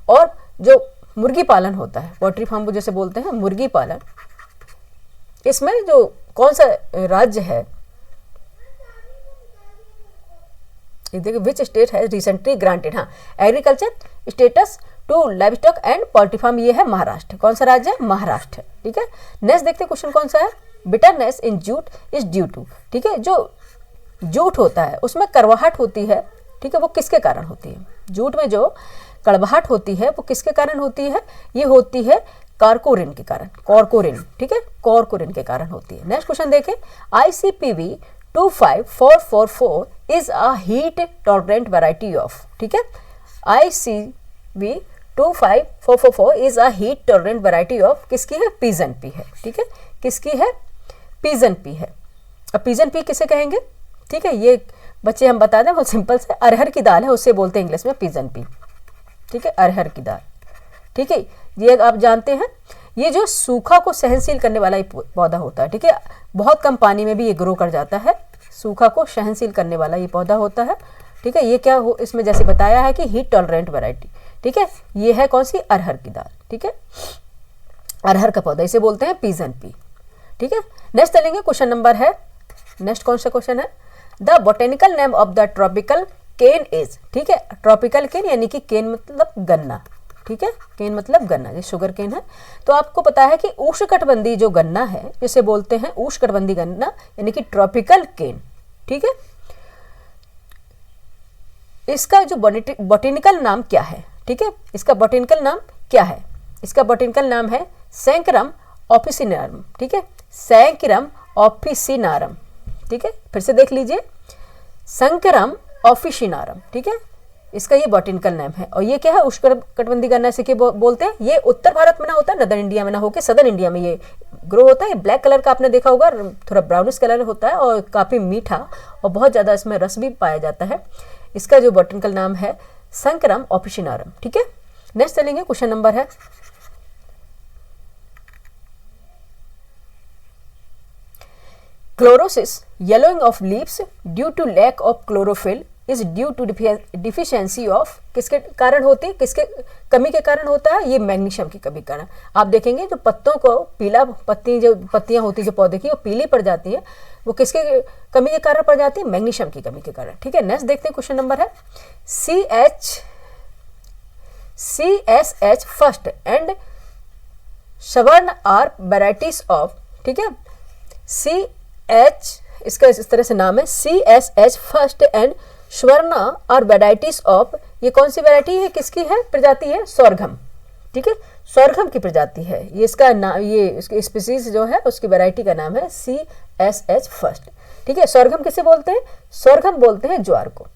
और जो मुर्गी पालन होता है, पोल्ट्री फार्म को जैसे बोलते हैं मुर्गी पालन, इसमें जो कौन सा राज्य है, देखिए विच स्टेट है रिसेंटली ग्रांटेड, हाँ, agriculture status to livestock and poultry farm, ये है महाराष्ट्र, कौन सा राज्य है, महाराष्ट्र, ठीक है। नेक्स्ट देखते हैं क्वेश्चन कौन सा है, bitterness in jute is due to, ठीक है, जो जूट होता है उसमें कड़वाहट होती है, ठीक है, वो किसके कारण होती है, जूट में जो कड़वाहट होती है वो किसके कारण होती है, ये होती है कॉर्कोरिन के कारण, कॉर्कोरिन, ठीक है, कॉर्कोरिन के कारण होती है। नेक्स्ट क्वेश्चन देखें ICPV 25444 is a heat tolerant variety of, ठीक है, ICV 25444 is a heat tolerant variety of किसकी है, पिजन पी है, ठीक है, किसकी है, पिजन पी है। अब पिजन पी किसे कहेंगे, ठीक है, ये बच्चे हम बता दें बहुत सिंपल से, अरहर की दाल है उससे बोलते हैं इंग्लिश में पिजन पी, ठीक है, अरहर की दाल, ठीक है, ये आप जानते हैं, ये जो सूखा को सहनशील करने वाला पौधा होता है, ठीक है, बहुत कम पानी में भी ये ग्रो कर जाता है, सूखा को सहनशील करने वाला ये पौधा होता है, ठीक है, ये क्या हो इसमें जैसे बताया है कि हीट टॉलरेंट वैरायटी, ठीक है, ये है कौन सी, अरहर की दाल, ठीक है, अरहर का पौधा, इसे बोलते हैं पिजन पी, ठीक है। नेक्स्ट चलेंगे क्वेश्चन नंबर है, नेक्स्ट कौन सा क्वेश्चन है, the botanical name of the tropical cane is, ठीक है, ट्रॉपिकल केन यानी कि केन मतलब गन्ना, ठीक है, केन मतलब गन्ना, ये शुगर केन है, तो आपको पता है कि उष्णकटिबंधीय जो गन्ना है जिसे बोलते हैं उष्णकटिबंधीय गन्ना यानी कि ट्रॉपिकल केन, ठीक है, इसका जो बोटेनिकल नाम क्या है, ठीक है, इसका बोटेनिकल नाम क्या है, इसका बोटेनिकल नाम है सैंकरम ऑफिसिनारम, ठीक है, सैंकरम ऑफिसिनारम, ठीक है, फिर से देख लीजिए सैंकरम ऑफिसिनारम, ठीक है, इसका ये बॉटेनिकल नेम है, और ये क्या है उष्णकटिबंधीय गन्ना से बोलते हैं, ये उत्तर भारत में ना होता है, नदर्न इंडिया में ना होकर सदर्न इंडिया में ये ग्रो होता है, ये ब्लैक कलर का आपने देखा होगा, थोड़ा ब्राउनिश कलर होता है और काफ़ी मीठा और बहुत ज़्यादा इसमें रस भी पाया जाता है, इसका जो बॉटेनिकल नाम है सैंकरम ऑफिसिनारम, ठीक है। नेक्स्ट चलेंगे क्वेश्चन नंबर है chlorosis yellowing of leaves due to lack of chlorophyll is due to deficiency of, किसके कारण होती है, किसके कमी के कारण होता है, ये मैग्नीशियम की कमी के कारण। आप देखेंगे जो पत्तों को पीला पत्तियां होती है जो पौधे की वो पीली पड़ जाती है, वो किसके कमी के कारण पड़ जाती है, मैग्नीशियम की कमी के कारण, ठीक है। नेक्स्ट देखते हैं क्वेश्चन नंबर है CSH फर्स्ट एंड सवर्ण आर वेराइटीज ऑफ, ठीक है, CH इसका इस तरह से नाम है CSH फर्स्ट एंड स्वर्ण और वेराइटीज ऑफ, ये कौन सी वैरायटी है, किसकी है, प्रजाति है, सोरघम। ठीक है, सोरघम की प्रजाति है ये, इसका नाम, ये इसकी स्पीसीज जो है उसकी वैरायटी का नाम है CSH फर्स्ट। ठीक है, सोरघम किसे बोलते हैं, सोरघम बोलते हैं ज्वार को।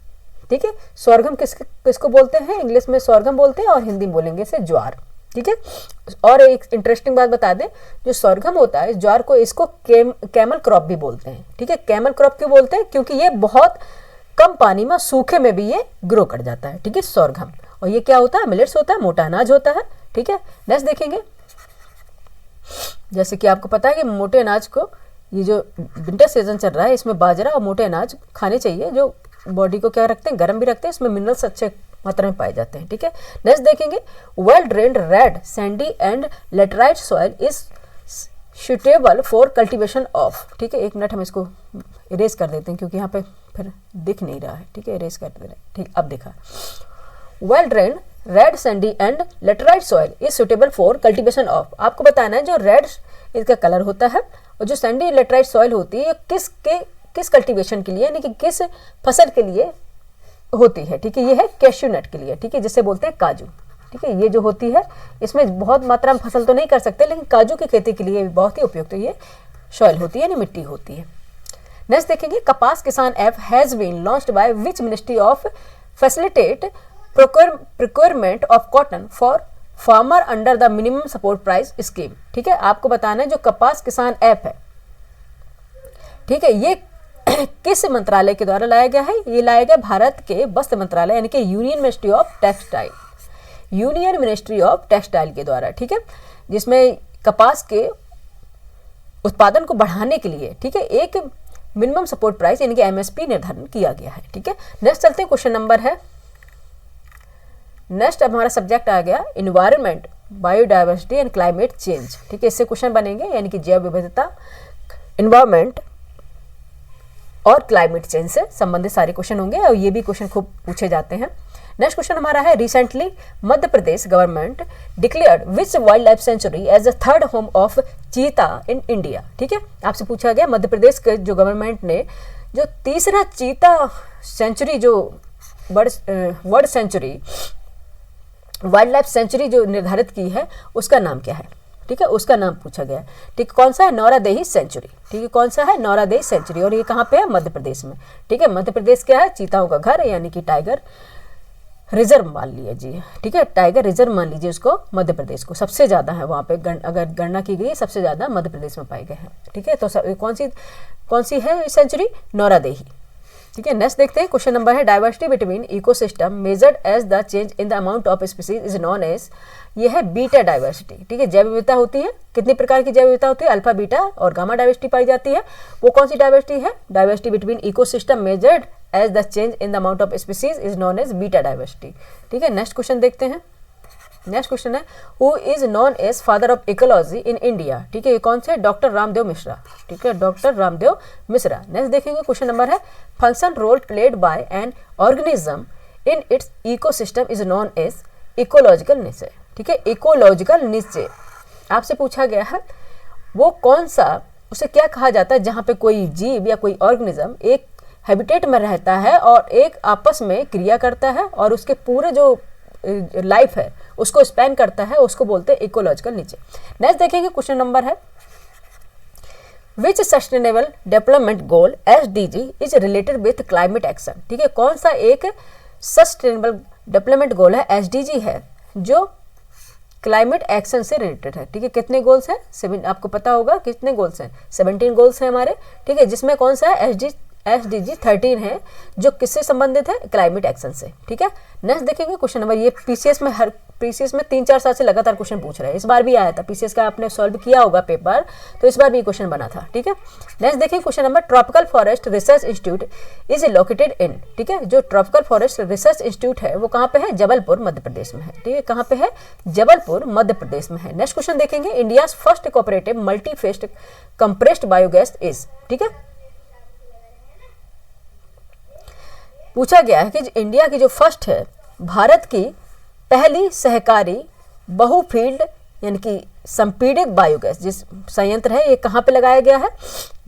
ठीक है, सोरघम किसको बोलते हैं, इंग्लिश में सोरघम बोलते हैं और हिंदी में बोलेंगे इसे ज्वार। ठीक है, और एक इंटरेस्टिंग बात बता दें, जो सोरघम होता है ज्वार को, इसको कैमल क्रॉप भी बोलते हैं। ठीक है, कैमल क्रॉप क्यों बोलते हैं, क्योंकि ये बहुत कम पानी में, सूखे में भी ये ग्रो कर जाता है। ठीक है, सोरघम, और ये क्या होता है, मिलेट्स होता है, मोटा अनाज होता है। ठीक है, नेक्स्ट देखेंगे, जैसे कि आपको पता है कि मोटे अनाज को, ये जो विंटर सीजन चल रहा है इसमें बाजरा और मोटे अनाज खाने चाहिए, जो बॉडी को क्या रखते हैं, गर्म भी रखते हैं, इसमें मिनरल्स अच्छे मात्रा में पाए जाते हैं। ठीक है, नेक्स्ट देखेंगे, well drained red Sandy and laterite soil is suitable for cultivation of. ठीक है, एक मिनट हम इसको इरेज कर देते हैं क्योंकि यहाँ पे फिर दिख नहीं रहा है। ठीक है, इरेज कर दे रहे हैं। ठीक, अब दिखा, well drained red Sandy and laterite soil is suitable for cultivation of. आपको बताना है जो रेड इसका कलर होता है और जो सैंडी लेटराइट सॉइल होती है किस कल्टीवेशन के लिए, यानी कि किस फसल के लिए होती है। ठीक है, ये है कैश्यू नट के लिए। ठीक है, जिसे बोलते हैं काजू। ठीक है, ये जो होती है इसमें बहुत मात्रा में फसल तो नहीं कर सकते, लेकिन काजू की खेती के लिए बहुत ही उपयुक्त ये सॉइल होती है, यानी मिट्टी होती है। नेक्स्ट देखेंगे, Kapas Kisan app has been launched by which ministry of facilitate procurement of cotton for farmer under the minimum support price scheme. ठीक है, आपको बताना है जो कपास किसान ऐप है, ठीक है, ये किस मंत्रालय के द्वारा लाया गया है, ये लाया गया भारत के वस्त्र मंत्रालय यानी कि यूनियन मिनिस्ट्री ऑफ टेक्सटाइल के द्वारा। ठीक है, जिसमें कपास के उत्पादन को बढ़ाने के लिए, ठीक है, एक मिनिमम सपोर्ट प्राइस यानी कि MSP निर्धारण किया गया है। ठीक है, नेक्स्ट चलते हैं, क्वेश्चन नंबर है, नेक्स्ट अब हमारा सब्जेक्ट आ गया environment, biodiversity and climate change. ठीक है, इससे क्वेश्चन बनेंगे, यानी कि जैव विविधता, इन्वायरमेंट और क्लाइमेट चेंज से संबंधित सारे क्वेश्चन होंगे और ये भी क्वेश्चन खूब पूछे जाते हैं। नेक्स्ट क्वेश्चन हमारा है, recently Madhya Pradesh government declared which wild life sanctuary as the third home of cheetah in India. ठीक है, आपसे पूछा गया मध्य प्रदेश के जो गवर्नमेंट ने जो तीसरा चीता सेंचुरी, जो world sanctuary, wild life sanctuary जो निर्धारित की है उसका नाम क्या है। ठीक है, उसका नाम पूछा गया। ठीक, कौन सा है, नौरादेही सेंचुरी। ठीक है, कौन सा है, नौरादेही सेंचुरी, और ये कहाँ पे है, मध्य प्रदेश में। ठीक है, मध्य प्रदेश क्या है, चीताओं का घर यानी कि टाइगर रिजर्व मान लीजिए। ठीक है, टाइगर रिजर्व मान लीजिए उसको, मध्य प्रदेश को सबसे ज्यादा है वहाँ पे, अगर गणना की गई सबसे ज्यादा मध्य प्रदेश में पाए गए हैं। ठीक है, तो कौन सी है सेंचुरी, नौरादेही। ठीक है, नेक्स्ट देखते हैं, क्वेश्चन नंबर है, diversity between ecosystem measured as the change in the amount of species is known as, ये है बीटा डाइवर्सिटी। ठीक है, जैव विविधता होती है, कितनी प्रकार की जैव विविधता होती है, अल्फा, बीटा और गामा डाइवर्सिटी पाई जाती है। वो कौन सी डाइवर्सिटी है, diversity between ecosystem measured as the change in the amount of species is known as beta diversity. ठीक है, नेक्स्ट क्वेश्चन देखते हैं, नेक्स्ट क्वेश्चन है, who is known as father of ecology in India. ठीक है, ये कौन से, डॉक्टर रामदेव मिश्रा। ठीक है, डॉक्टर रामदेव मिश्रा। नेक्स्ट देखेंगे, क्वेश्चन नंबर है, function role played by an organism in its ecosystem is known as ecological niche. ठीक है, इकोलॉजिकल निचे आपसे पूछा गया है, वो कौन सा, उसे क्या कहा जाता है जहाँ पे कोई जीव या कोई ऑर्गेनिज्म एक हैबिटेट में रहता है और एक आपस में क्रिया करता है और उसके पूरे जो लाइफ है उसको स्पेन करता है, उसको बोलते हैं इकोलॉजिकल नीचे। नेक्स्ट देखेंगे, क्वेश्चन नंबर है, which sustainable development goal SDG is related with climate action. ठीक है, कौन सा एक सस्टेनेबल डेवलपमेंट गोल है, SDG है, जो क्लाइमेट एक्शन से रिलेटेड है। ठीक है, कितने गोल्स हैं, 7, आपको पता होगा कितने गोल्स हैं, 17 गोल्स हैं हमारे। ठीक है, जिसमें कौन सा है, SDG 13 है, जो किससे संबंधित है, क्लाइमेट एक्शन से। ठीक है, नेक्स्ट देखेंगे, क्वेश्चन नंबर, ये पीसीएस में 3-4 साल से लगातार क्वेश्चन पूछ रहे हैं, इस बार भी आया था, पीसीएस का आपने सॉल्व किया होगा पेपर, तो इस बार भी क्वेश्चन बना था। ठीक है, नेक्स्ट देखिए, question number, tropical forest research institute is located in. ठीक है, जो ट्रॉपिकल फॉरेस्ट रिसर्च इंस्टीट्यूट है वो कहाँ पे है, जबलपुर मध्य प्रदेश में है। ठीक है, कहाँ पे है, जबलपुर मध्य प्रदेश में है। नेक्स्ट क्वेश्चन देखेंगे, India first cooperative multi faced compressed biogas is. ठीक है, पूछा गया है कि इंडिया की जो फर्स्ट है, भारत की पहली सहकारी बहुफील्ड यानी कि संपीड़ित बायोगैस जिस संयंत्र है, ये कहाँ पे लगाया गया है,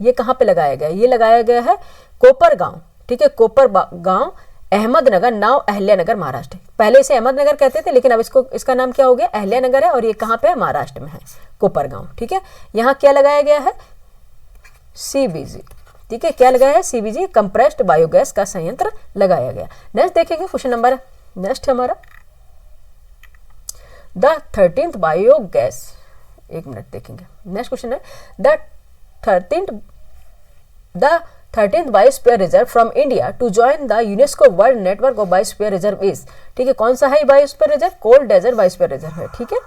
ये कहाँ पे लगाया गया है, ये लगाया गया है कोपर गांव। ठीक है, कोपर गांव अहमदनगर, नाउ अहिल्यानगर, महाराष्ट्र। पहले इसे अहमदनगर कहते थे, लेकिन अब इसका नाम क्या हो गया, अहिल्यानगर है, और ये कहाँ पे है, महाराष्ट्र में है, कोपरगांव। ठीक है, यहाँ क्या लगाया गया है, CBG। ठीक है, क्या लगाया है, CBG, कंप्रेस्ड बायोगैस का संयंत्र लगाया गया। नेक्स्ट देखेंगे क्वेश्चन नंबर, नेक्स्ट हमारा द 13th बायोगैस, एक मिनट देखेंगे। नेक्स्ट क्वेश्चन है the 13th biosphere reserve from India to join the UNESCO world network of biosphere reserve is. ठीक है, कौन सा है ये biosphere reserve, cold desert biosphere reserve है। ठीक है,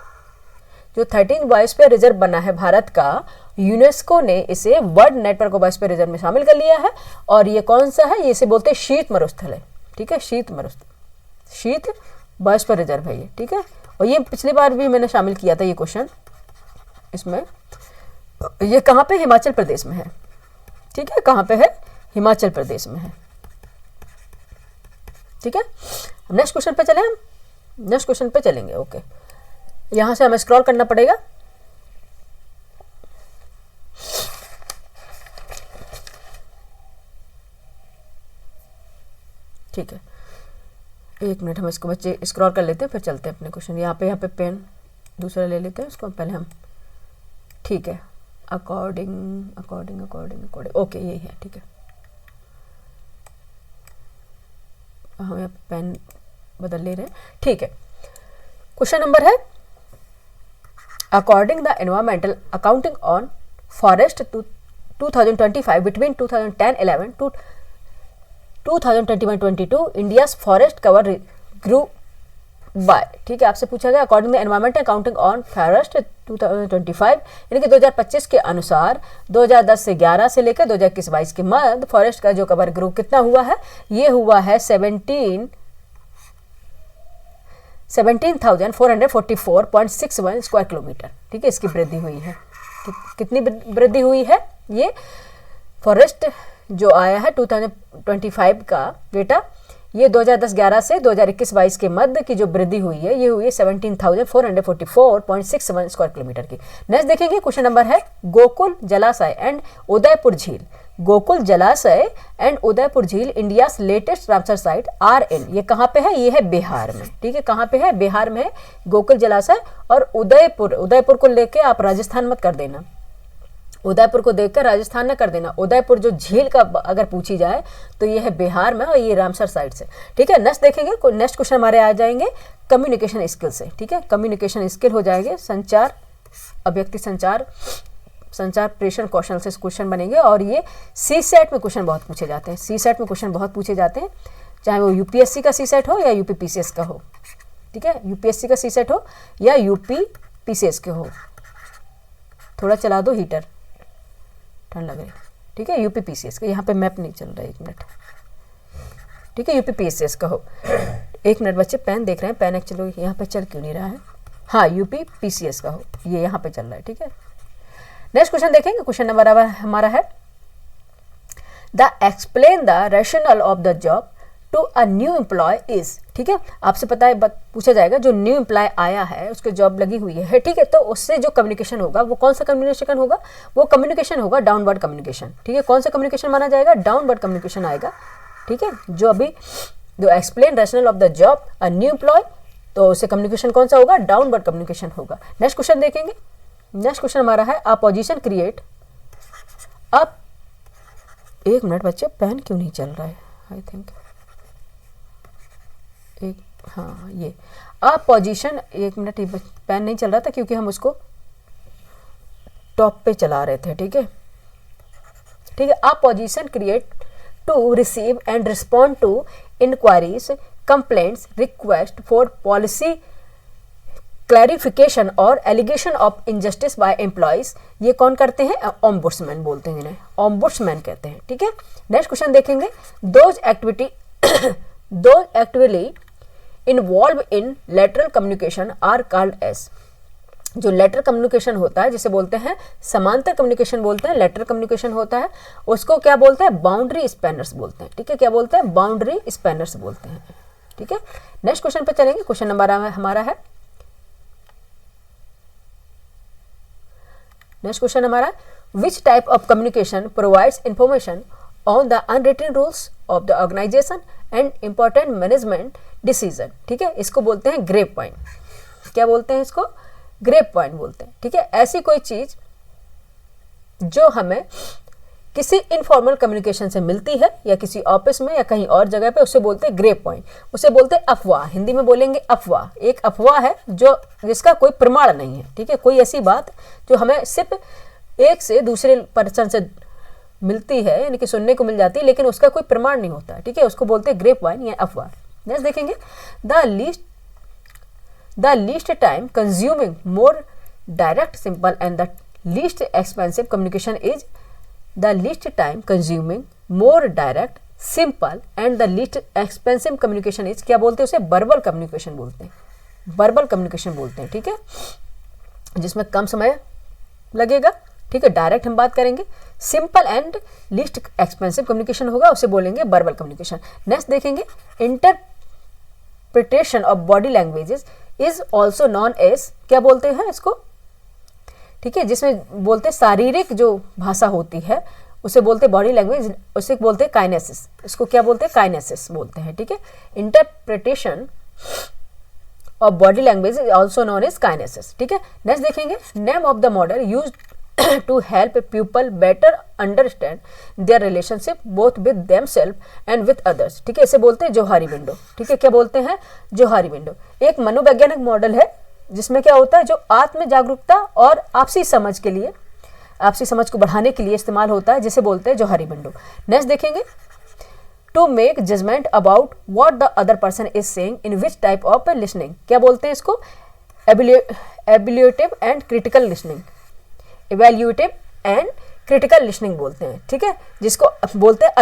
जो 13th बायोस्फीयर रिजर्व बना है भारत का, यूनेस्को ने इसे world network of biosphere reserve में शामिल कर लिया है। और ये कौन सा है, ये इसे बोलते हैं शीत मरुस्थल है। ठीक है, शीत बायोस्फीयर रिजर्व है ये। ठीक है, और ये पिछली बार भी मैंने शामिल किया था ये क्वेश्चन इसमें। ये कहाँ पे, हिमाचल प्रदेश में है। ठीक है, कहाँ पे है, हिमाचल प्रदेश में है। ठीक है, नेक्स्ट क्वेश्चन पे चले, हम नेक्स्ट क्वेश्चन पे चलेंगे। ओके, यहां से हमें स्क्रॉल करना पड़ेगा। ठीक है, एक मिनट, हम इसको बच्चे स्क्रॉल कर लेते हैं, फिर चलते हैं अपने क्वेश्चन। यहाँ पे पेन दूसरा ले लेते हैं, उसको पहले हम। ठीक है, अकॉर्डिंग ओके, यही है। ठीक है, हम यहाँ पेन बदल ले रहे हैं। ठीक है, क्वेश्चन नंबर है according the environmental accounting on forest 2025 between 2010-11 to 2021-22 India's forest cover grew by. ठीक है, आपसे पूछा गया according the environmental accounting on forest 2025, यानी कि 2025 के अनुसार 2010 से 11 से लेकर 2021-22 के मध्य फॉरेस्ट का जो कवर ग्रू कितना हुआ है, ये हुआ है 17,444.61 स्क्वायर किलोमीटर। ठीक है, इसकी वृद्धि हुई है। कितनी वृद्धि हुई है, ये फॉरेस्ट जो आया है 2025 का डेटा, ये 2010-11 से 2021-22 के मध्य की जो वृद्धि हुई है, ये हुई है 17,444.61 स्क्वायर किलोमीटर की। नेक्स्ट देखेंगे, क्वेश्चन नंबर है गोकुल जलाशय एंड उदयपुर झील। गोकुल जलाशय एंड उदयपुर झील India latest Ramsar site RN, ये कहाँ पे है, ये है बिहार में। ठीक है, कहाँ पे है, बिहार में है गोकुल जलाशय। और उदयपुर को लेके आप राजस्थान मत कर देना, उदयपुर को देखकर राजस्थान न कर देना। उदयपुर जो झील का अगर पूछी जाए तो ये है बिहार में, और ये रामसर साइट से। ठीक है, नेक्स्ट देखेंगे, नेक्स्ट क्वेश्चन हमारे आ जाएंगे कम्युनिकेशन स्किल से। ठीक है, कम्युनिकेशन स्किल हो जाएंगे संचार, अभिव्यक्ति संचार प्रेषण कौशल से क्वेश्चन बनेंगे। और ये CSET में क्वेश्चन बहुत पूछे जाते हैं, CSET में क्वेश्चन बहुत पूछे जाते हैं, चाहे वो UPSC का CSET हो या UPPCS का हो। ठीक है, UPSC का CSET हो या UPPCS के हो। थोड़ा चला दो हीटर, ठंड लग रही। ठीक है, UPPCS का, यहाँ पे मैप नहीं चल रहा है, एक मिनट। ठीक है, UPPCS का हो। एक मिनट बच्चे, पेन देख रहे हैं, पेन एक्चुअली यहाँ पे चल क्यों नहीं रहा है। हाँ, UPPCS का हो, ये यहाँ पे चल रहा है। ठीक है, नेक्स्ट क्वेश्चन देखेंगे, क्वेश्चन नंबर हमारा है the explain the rationale of the job to a new employ is. ठीक है, आपसे पता है, पूछा जाएगा जो न्यू एम्प्लॉय आया है, उसके जॉब लगी हुई है। ठीक है, तो उससे जो कम्युनिकेशन होगा वो कौन सा कम्युनिकेशन होगा, वो कम्युनिकेशन होगा डाउनवर्ड कम्युनिकेशन। ठीक है, कौन सा कम्युनिकेशन माना जाएगा, डाउनवर्ड कम्युनिकेशन आएगा। ठीक है, जो अभी जो explain rational of the job a new employ, तो उससे कम्युनिकेशन कौन सा होगा, डाउनवर्ड कम्युनिकेशन होगा। नेक्स्ट क्वेश्चन देखेंगे, नेक्स्ट क्वेश्चन हमारा है अ पोजीशन क्रिएट अप। एक मिनट बच्चे, पेन क्यों नहीं चल रहा है, आई थिंक एक, हाँ ये अ पोजीशन, एक मिनट, पेन नहीं चल रहा था क्योंकि हम उसको टॉप पे चला रहे थे। ठीक है, ठीक है, a position create to receive and respond to inquiries, complaints, request for policy clarification और allegation of injustice by employees. ये कौन करते हैं, ओम्बुड्समैन बोलते हैं इन्हें, ओम्बुड्समैन कहते हैं। ठीक है, नेक्स्ट क्वेश्चन देखेंगे, those actively involved in lateral communication are called as. जो लेटर कम्युनिकेशन होता है, जिसे बोलते हैं समांतर कम्युनिकेशन बोलते हैं, लेटर कम्युनिकेशन होता है, उसको क्या बोलते हैं, बाउंड्री स्पैनर्स बोलते हैं। ठीक है, क्या बोलते हैं, बाउंड्री स्पैनर्स बोलते हैं। ठीक है, नेक्स्ट क्वेश्चन पे चलेंगे, क्वेश्चन नंबर हमारा है, नेक्स्ट क्वेश्चन हमारा, which type of communication provides information on the unwritten rules of the organisation and important management decision, ठीक है, इसको बोलते हैं ग्रे पॉइंट। क्या बोलते हैं इसको? ग्रे पॉइंट बोलते हैं, ठीक है। ऐसी कोई चीज जो हमें किसी इनफॉर्मल कम्युनिकेशन से मिलती है या किसी ऑफिस में या कहीं और जगह पे, उससे बोलते हैं ग्रे पॉइंट, उसे बोलते हैं अफवाह। हिंदी में बोलेंगे अफवाह। एक अफवाह है जो जिसका कोई प्रमाण नहीं है, ठीक है, कोई ऐसी बात जो हमें सिर्फ एक से दूसरे पर्सन से मिलती है, यानी कि सुनने को मिल जाती है, लेकिन उसका कोई प्रमाण नहीं होता, ठीक है, उसको बोलते हैं ग्रे पॉइंट या अफवाह। नेक्स्ट देखेंगे, the least time consuming more direct simple and the least expensive communication is the least time consuming more direct simple and the least expensive communication is, क्या बोलते हैं उसे? वर्बल कम्युनिकेशन बोलते हैं, verbal communication बोलते हैं, ठीक है, जिसमें कम समय लगेगा, ठीक है। डायरेक्ट हम बात करेंगे, simple and least expensive communication होगा, उसे बोलेंगे वर्बल कम्युनिकेशन। नेक्स्ट देखेंगे, interpretation of body languages is also known as, क्या बोलते हैं इसको? ठीक है, जिसमें बोलते हैं शारीरिक जो भाषा होती है उसे बोलते हैं बॉडी लैंग्वेज, उसे बोलते हैं काइनेसिस, इसको क्या बोलते हैं? काइनेसिस बोलते हैं, ठीक है। Interpretation of body language is also known as kinesis, ठीक है। नेक्स्ट देखेंगे, name of the model use to help people better understand their relationship both with themself and with others, ठीक है, इसे बोलते हैं जोहारी विंडो, ठीक है। क्या बोलते हैं? जोहारी विंडो एक मनोवैज्ञानिक मॉडल है जिसमें क्या होता है, जो आत्म जागरूकता और आपसी समझ के लिए, आपसी समझ को बढ़ाने के लिए इस्तेमाल होता है, जिसे बोलते हैं जोहारी विंडो। नेक्स्ट देखेंगे, to make judgement about what the other person is saying in which type of listening, क्या बोलते हैं इसको? Evaluative and critical listening, evaluative and critical listening बोलते हैं, ठीक है, जिसको बोलते हैं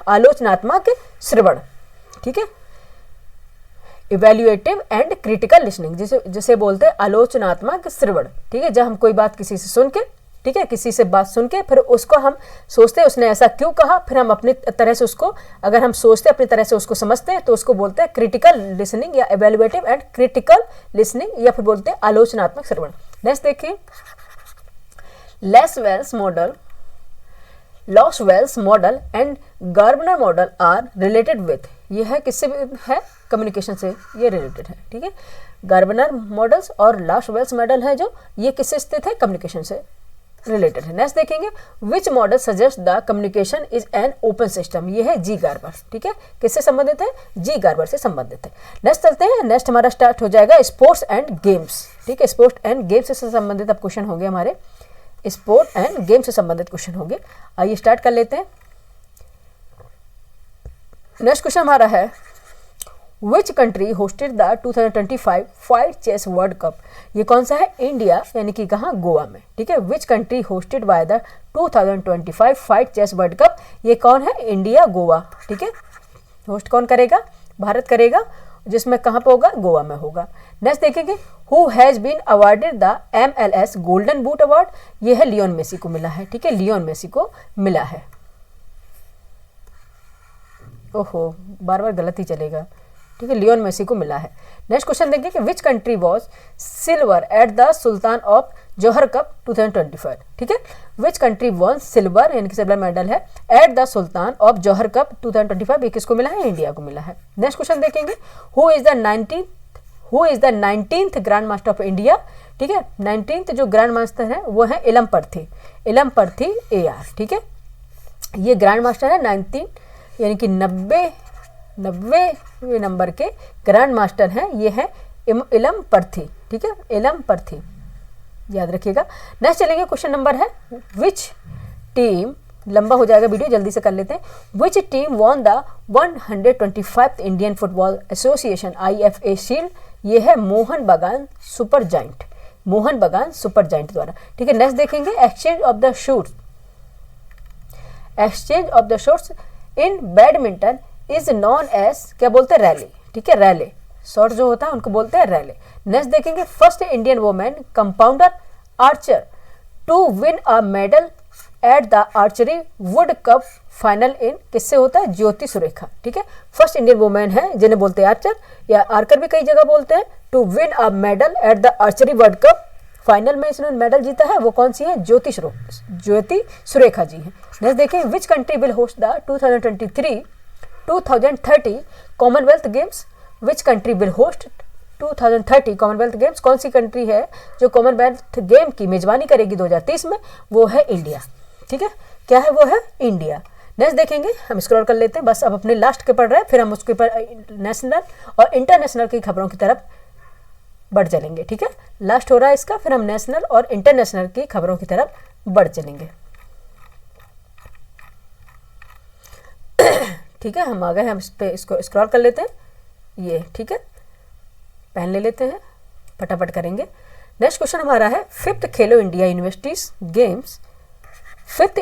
आलोचनात्मक श्रवण, ठीक है। इवैल्यूएटिव एंड क्रिटिकल लिसनिंग जिसे बोलते हैं आलोचनात्मक श्रवण, ठीक है। जब हम कोई बात किसी से सुन के, ठीक है, किसी से बात सुन के फिर उसको हम सोचते हैं उसने ऐसा क्यों कहा, फिर हम अपनी तरह से उसको, अगर हम सोचते हैं अपनी तरह से उसको समझते हैं तो उसको बोलते हैं क्रिटिकल लिसनिंग या इवैल्यूएटिव एंड क्रिटिकल लिसनिंग, या फिर बोलते हैं आलोचनात्मक श्रवण। नेक्स्ट देखिए, Lasswell's model and Gerbner model are related with, ये है किससे है? कम्युनिकेशन से ये रिलेटेड है, ठीक है। गार्बनर मॉडल्स और लॉस-वेल्स मॉडल है जो ये किससे स्थित है? कम्युनिकेशन से रिलेटेड है। नेक्स्ट देखेंगे, which model suggest the communication is an open system, ये है जी गार्बर, ठीक है, किससे संबंधित है? जी गार्बर से संबंधित है। नेक्स्ट चलते हैं, नेक्स्ट हमारा स्टार्ट हो जाएगा स्पोर्ट्स एंड गेम्स, ठीक है। स्पोर्ट्स एंड गेम्स से संबंधित अब क्वेश्चन होंगे हमारे, स्पोर्ट एंड गेम से संबंधित क्वेश्चन होंगे। आइए स्टार्ट कर लेते हैं। नेक्स्ट क्वेश्चन हमारा है, which country hosted the 2025 FIDE chess World Cup, ये कौन सा है? इंडिया, यानी कि कहाँ? गोवा में, ठीक है। Which country hosted by the 2025 FIDE chess World Cup, ये कौन है? इंडिया, गोवा, ठीक है। होस्ट कौन करेगा? भारत करेगा, जिसमें कहाँ पे होगा? गोवा में होगा। नेक्स्ट देखेंगे, who has been awarded the MLS golden boot award, ये है लियोन मेसी को मिला है, ठीक है, लियोन मेसी को मिला है। ओहो, बार बार गलत ही चलेगा, ठीक है, लियोन मेसी को मिला है। नेक्स्ट क्वेश्चन देखिए कि which country was silver at the Sultan of Johor Cup 2025, ठीक है। विच कंट्री वॉन सिल्वर, यानी कि सिल्वर मेडल है, at the Sultan of Johor Cup 2025, ये किसको मिला है? इंडिया को मिला है। नेक्स्ट क्वेश्चन देखेंगे, who is the 19th grandmaster of India, ठीक है। 19th जो ग्रैंड मास्टर है वो है इलमपर्थी AR, ठीक है। ये ग्रैंड मास्टर है 19, यानी कि 90वें नंबर के ग्रैंड मास्टर हैं, ये है इलमपर्थी, ठीक है, इलमपर्थी, याद रखिएगा। नेक्स्ट चलेंगे, क्वेश्चन नंबर है, विच टीम, लंबा हो जाएगा वीडियो, जल्दी से कर लेते हैं। Which team won the 125th Indian football association IFA shield, ये है मोहन बगान सुपर जाइंट, मोहन बगान सुपर जाइंट द्वारा, ठीक है। नेक्स्ट देखेंगे, exchange of the shots in badminton is known as, क्या बोलते हैं? रैली, ठीक है, रैले, शॉट जो होता है उनको बोलते हैं रैले। नेक्स्ट देखेंगे, first Indian women compounder archer to win a medal at the archery World Cup final in, किससे होता है? ज्योति सुरेखा, ठीक है। फर्स्ट इंडियन वुमेन है जिन्हें बोलते हैं आर्चर, या आर्कर भी कई जगह बोलते हैं, to win a medal at the archery World Cup final में इसने मेडल जीता है, वो कौन सी है? ज्योति सुरेखा जी है। नेक्स्ट देखिए, which country will host the 2023 2030 Commonwealth games, which country will host 2030 Commonwealth games, कौन सी कंट्री है जो कॉमनवेल्थ गेम की मेजबानी करेगी 2030 में, वो है इंडिया। ठीक है, क्या है, वो है इंडिया। नेक्स्ट देखेंगे, हम स्क्रॉल कर लेते हैं, बस अब अपने लास्ट के पढ़ रहे हैं, फिर हम उसके ऊपर नेशनल और इंटरनेशनल की खबरों की तरफ बढ़ चलेंगे। ठीक है, लास्ट हो रहा है इसका, फिर हम नेशनल और इंटरनेशनल की खबरों की तरफ बढ़ चलेंगे। ठीक है, हम आ गए, हम इस पे इसको स्क्रॉल कर लेते हैं ये। ठीक है, पेन ले लेते हैं, फटाफट करेंगे। नेक्स्ट क्वेश्चन हमारा है, fifth Khelo India universities games, fifth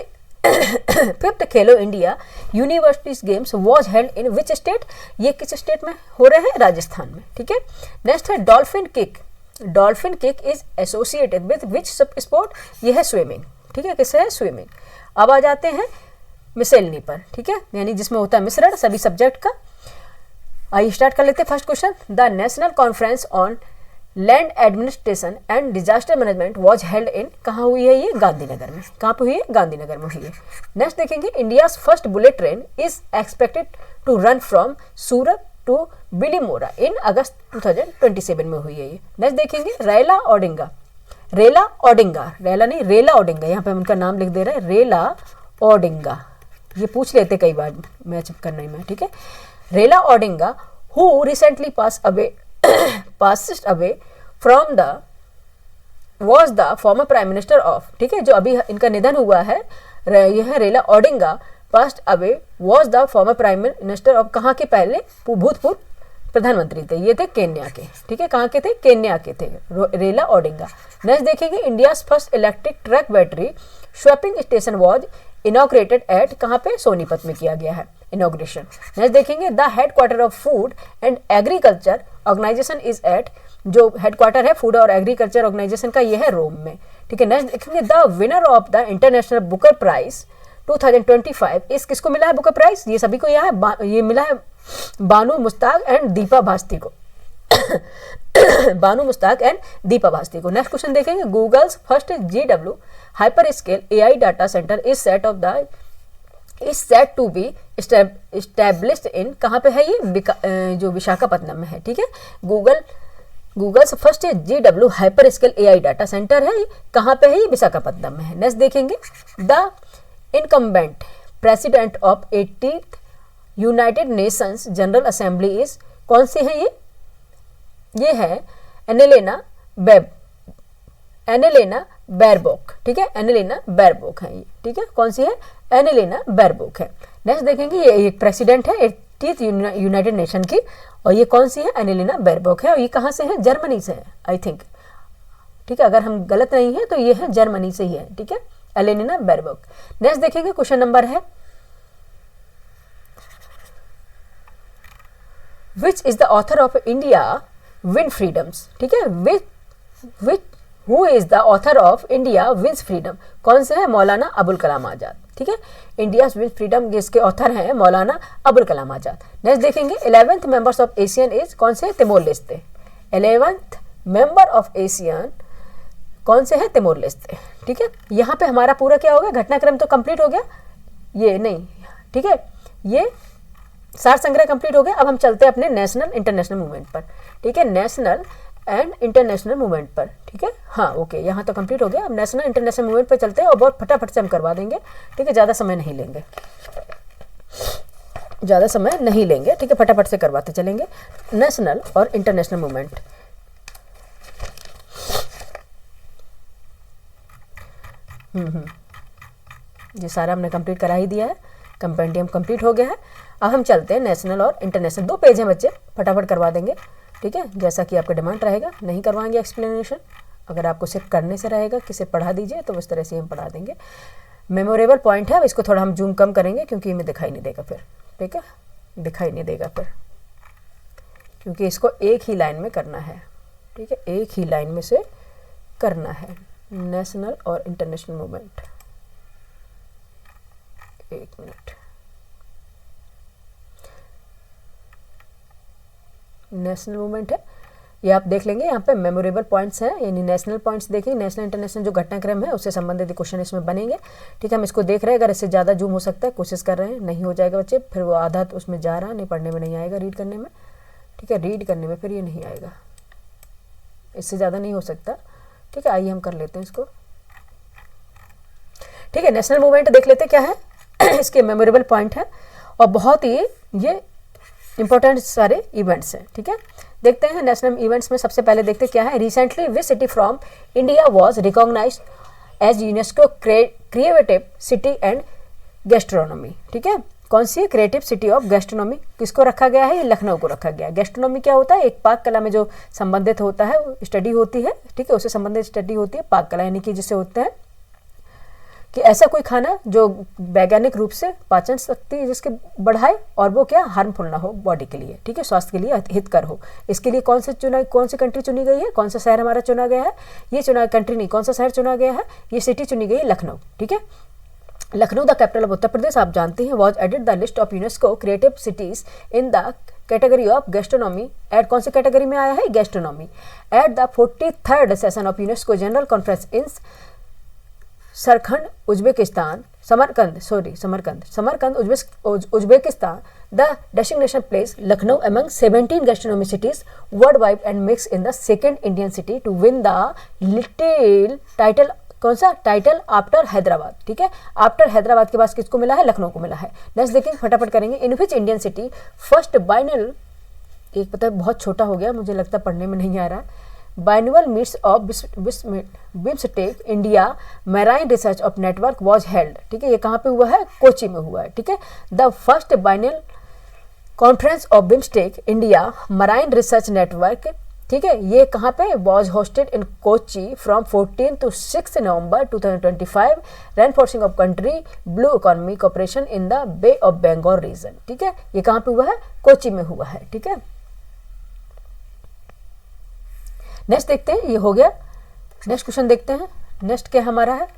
Khelo India universities games was held in which state, ये किस स्टेट में हो रहे हैं, राजस्थान में। ठीक है, नेक्स्ट है dolphin kick, dolphin kick is associated with which sport, ये है स्विमिंग। ठीक है, किससे है, स्विमिंग। अब आ जाते हैं मिसेलनी पर। ठीक है, यानी जिसमें होता है मिश्रण सभी सब्जेक्ट का। आइए स्टार्ट कर लेते हैं first question. The national conference on land administration and disaster management was held इन, कहाँ हुई है ये, गांधीनगर में। कहाँ पे हुई है, गांधीनगर में हुई है। नेक्स्ट देखेंगे, India's first bullet train is expected to run from Surat to Bilimora in August 2027 में हुई है ये। नेक्स्ट देखेंगे, रेला ओडिंगा, रेला ओडिंगा, रेला नहीं रेला ओडिंगा, यहाँ पे हम उनका नाम लिख दे रहे हैं, रेला ओडिंगा, ये पूछ लेते कई बार मैच करने में। ठीक है, रेला Odinga who recently passed away from the was the former prime minister of, ठीक है, जो अभी इनका निधन हुआ है, यह है रेला Odinga, passed away was the former prime minister of, कहाँ के पहले भूतपूर्व प्रधानमंत्री थे, ये थे केन्या के। ठीक है, कहाँ के थे, केन्या के थे रेला ओडिंगा। नेक्स्ट देखेंगे, India first electric truck battery swapping station was inaugurated at, कहाँ पे, सोनीपत में किया गया है इनॉग्रेशन। नेक्स्ट देखेंगे, the headquarter of food and agriculture organisation is at, जो हेडक्वार्टर है फूड और एग्रीकल्चर ऑर्गेनाइजेशन का, ये है रोम में। ठीक है, नेक्स्ट देखेंगे, the winner of the International Booker Prize 2025 is किसको मिला है बुकर प्राइज, ये सभी को यहाँ है, ये मिला है बानू मुश्ताक एंड दीपा भास्ती को। बानू मुश्ताक एंड दीपा भास्ती को। नेक्स्ट क्वेश्चन देखेंगे, Google's first GW hyperscale AI data centre is set to be established in, कहाँ पे है ये, जो विशाखापट्टनम में है। ठीक है, Google's first GW hyperscale AI data centre है, कहाँ पे है ये, विशाखापट्टनम में है। नेक्स्ट देखेंगे, the incumbent president of 80th United Nations general assembly is, कौन सी है ये है एनेलेना बैरबॉक। ठीक है, एनेलेना बैरबॉक है ये। ठीक है, कौन सी है, एनेलेना बैरबॉक है। नेक्स्ट देखेंगे, ये एक प्रेसिडेंट है 80th यूनाइटेड नेशन की, और ये कौन सी है, एनेलेना बैरबॉक है, और ये कहाँ से है, जर्मनी से है आई थिंक। ठीक है, अगर हम गलत नहीं है तो ये है जर्मनी से ही है। ठीक है, एलेना बैरबॉक। नेक्स्ट देखेंगे, क्वेश्चन नंबर है, which is the author of India win freedoms. ठीक है, which who is the author of India wins freedom, कौन से है, मौलाना अबुल कलाम आजाद। ठीक है, इंडिया विंस फ्रीडम इसके ऑथर हैं मौलाना अबुल कलाम आजाद। नेक्स्ट देखेंगे, 11th members of Asian is, कौन से है, Timor Leste. 11th member of Asian कौन से है, तिमोर लेस्ते। ठीक है, यहाँ पे हमारा पूरा क्या हो गया, घटनाक्रम तो कंप्लीट हो गया, ये नहीं। ठीक है, ये सार संग्रह कंप्लीट हो गया। अब हम चलते हैं अपने नेशनल इंटरनेशनल मूवमेंट पर। ठीक है, नेशनल एंड इंटरनेशनल मूवमेंट पर। ठीक है, हाँ ओके, यहाँ तो कंप्लीट हो गया। अब नेशनल इंटरनेशनल मूवमेंट पर चलते हैं और बहुत फटाफट से हम करवा देंगे। ठीक है, ज़्यादा समय नहीं लेंगे, ज़्यादा समय नहीं लेंगे। ठीक है, फटाफट से करवाते चलेंगे नेशनल और इंटरनेशनल मूवमेंट। ये सारा हमने कंप्लीट करा ही दिया है, कंपेंडियम कंप्लीट हो गया है। अब हम चलते हैं नेशनल और इंटरनेशनल, 2 पेज हैं बच्चे, फटाफट करवा देंगे। ठीक है, जैसा कि आपका डिमांड रहेगा, नहीं करवाएंगे एक्सप्लेनेशन, अगर आपको सिर्फ करने से रहेगा कि सिर्फ पढ़ा दीजिए तो उस तरह से हम पढ़ा देंगे। मेमोरेबल पॉइंट है, अब इसको थोड़ा हम जूम कम करेंगे क्योंकि हमें दिखाई नहीं देगा फिर। ठीक है, दिखाई नहीं देगा फिर, क्योंकि इसको एक ही लाइन में करना है। ठीक है, एक ही लाइन में से करना है नेशनल और इंटरनेशनल मूवमेंट। एक मिनट, नेशनल मूवमेंट है, ये आप देख लेंगे। यहाँ पे मेमोरेबल पॉइंट्स हैं, यानी नेशनल पॉइंट्स देखेंगे, नेशनल इंटरनेशनल जो घटनाक्रम है उससे संबंधित क्वेश्चन इसमें बनेंगे। ठीक है, हम इसको देख रहे हैं, अगर इससे ज़्यादा जूम हो सकता है, कोशिश कर रहे हैं, नहीं हो जाएगा बच्चे, फिर वो आधा तो उसमें जा रहा, नहीं पढ़ने में नहीं आएगा, रीड करने में। ठीक है, रीड करने में फिर ये नहीं आएगा, इससे ज़्यादा नहीं हो सकता। ठीक है, आइए हम कर लेते हैं इसको। ठीक है, नेशनल मूवमेंट देख लेते हैं क्या है इसके मेमोरेबल पॉइंट है और बहुत ही ये इंपॉर्टेंट सारे इवेंट्स हैं। ठीक है, देखते हैं नेशनल इवेंट्स में सबसे पहले देखते हैं क्या है। Recently which city from India was recognised as UNESCO creative city and gastronomy. ठीक है, कौन सी है? Creative city of gastronomy. किसको रखा गया है? ये लखनऊ को रखा गया है। गैस्ट्रोनॉमी क्या होता है? एक पाक कला में जो संबंधित होता है स्टडी होती है। ठीक है, उससे संबंधित स्टडी होती है पाक कला, यानी कि जिससे होते हैं कि ऐसा कोई खाना जो वैज्ञानिक रूप से पाचन शक्ति जिसके बढ़ाए और वो क्या हार्मफुल ना हो बॉडी के लिए। ठीक है, स्वास्थ्य के लिए हितकर हो। इसके लिए कौन सी कंट्री चुनी गई है? कौन सा शहर हमारा चुना गया है? ये चुना कंट्री नहीं, कौन सा शहर चुना गया है? ये सिटी चुनी गई है लखनऊ। ठीक है, Lucknow the capital of Uttar Pradesh, आप जानते हैं, was added the list of UNESCO creative cities in the category of gastronomy. Add कौन सी कैटेगरी में आया है? Gastronomy. At the 43rd session of UNESCO general conference in Samarkand Uzbekistan, Samarkand Uzbekistan, the designation place Lucknow among 17 gastronomy cities world wide and makes in the second Indian city to win the little title. कौन सा title? After Hyderabad. ठीक है, after Hyderabad के पास किसको मिला है? लखनऊ को मिला है। नेक्स्ट देखेंगे, फटाफट करेंगे। इन विच इंडियन सिटी फर्स्ट बाइनल, एक पता है बहुत छोटा हो गया, मुझे लगता है पढ़ने में नहीं आ रहा है। Biennial meets of BIMSTEC India marine research of network was held. ठीक है, ये कहाँ पे हुआ है? कोची में हुआ है। ठीक है, the first biennial conference of BIMSTEC India marine research network, ठीक है, ये कहाँ पे? Was hosted in Kochi from 14 to 6 November 2025, reinforcing of country blue economy cooperation in the Bay of Bengal region. ठीक है, ये कहाँ पे हुआ है? कोची में हुआ है। ठीक है, नेक्स्ट देखते हैं, ये हो गया। नेक्स्ट क्वेश्चन देखते हैं। नेक्स्ट क्या हमारा है?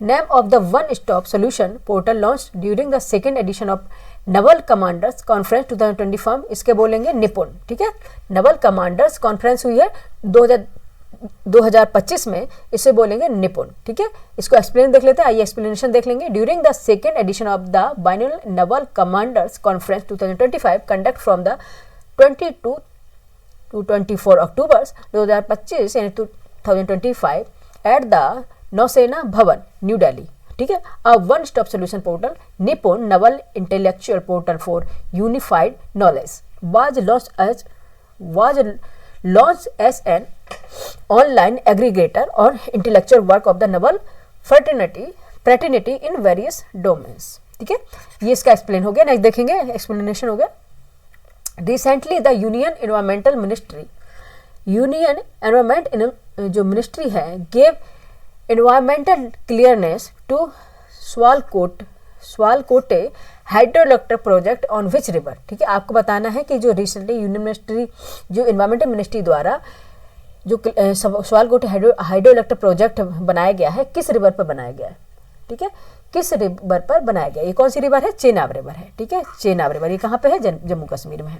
Name of the one stop solution portal launch during the second edition of Naval commanders conference 2025। इसके बोलेंगे निपुण। ठीक है, नवल कमांडर्स कॉन्फ्रेंस हुई है 2025 में, इसे बोलेंगे निपुण। ठीक है, इसको एक्सप्लेन देख लेते हैं, आइए एक्सप्लेनेशन देख लेंगे। During the second edition of the biennial naval commanders conference 2025 conduct from the 22 to 24 October 2025 यानी 2025 एट द नौसेना भवन न्यू दिल्ली। ठीक है, a one stop solution portal Nipun naval intellectual portal for unified knowledge was launched as an online aggregator or intellectual work of the naval fraternity in various domains। ठीक है, ये इसका explain हो गया। नेक्स्ट देखेंगे, एक्सप्लेनेशन हो गया। Recently the union environmental ministry, union environment जो मिनिस्ट्री है, gave environmental clearance to Sawalkote hydroelectric project on which river. ठीक है, आपको बताना है कि जो रिसेंटली यूनियन मिनिस्ट्री जो एनवायरमेंटल मिनिस्ट्री द्वारा जो स्वालकोटे हाइड्रोइलेक्ट्रिक प्रोजेक्ट बनाया गया है, किस रिवर पर बनाया गया है? ठीक है, किस रिवर पर बनाया गया? ये कौन सी रिवर है? चेनाब रिवर है। ठीक है, चेनाब रिवर ये कहाँ पे है? जम्मू कश्मीर में है।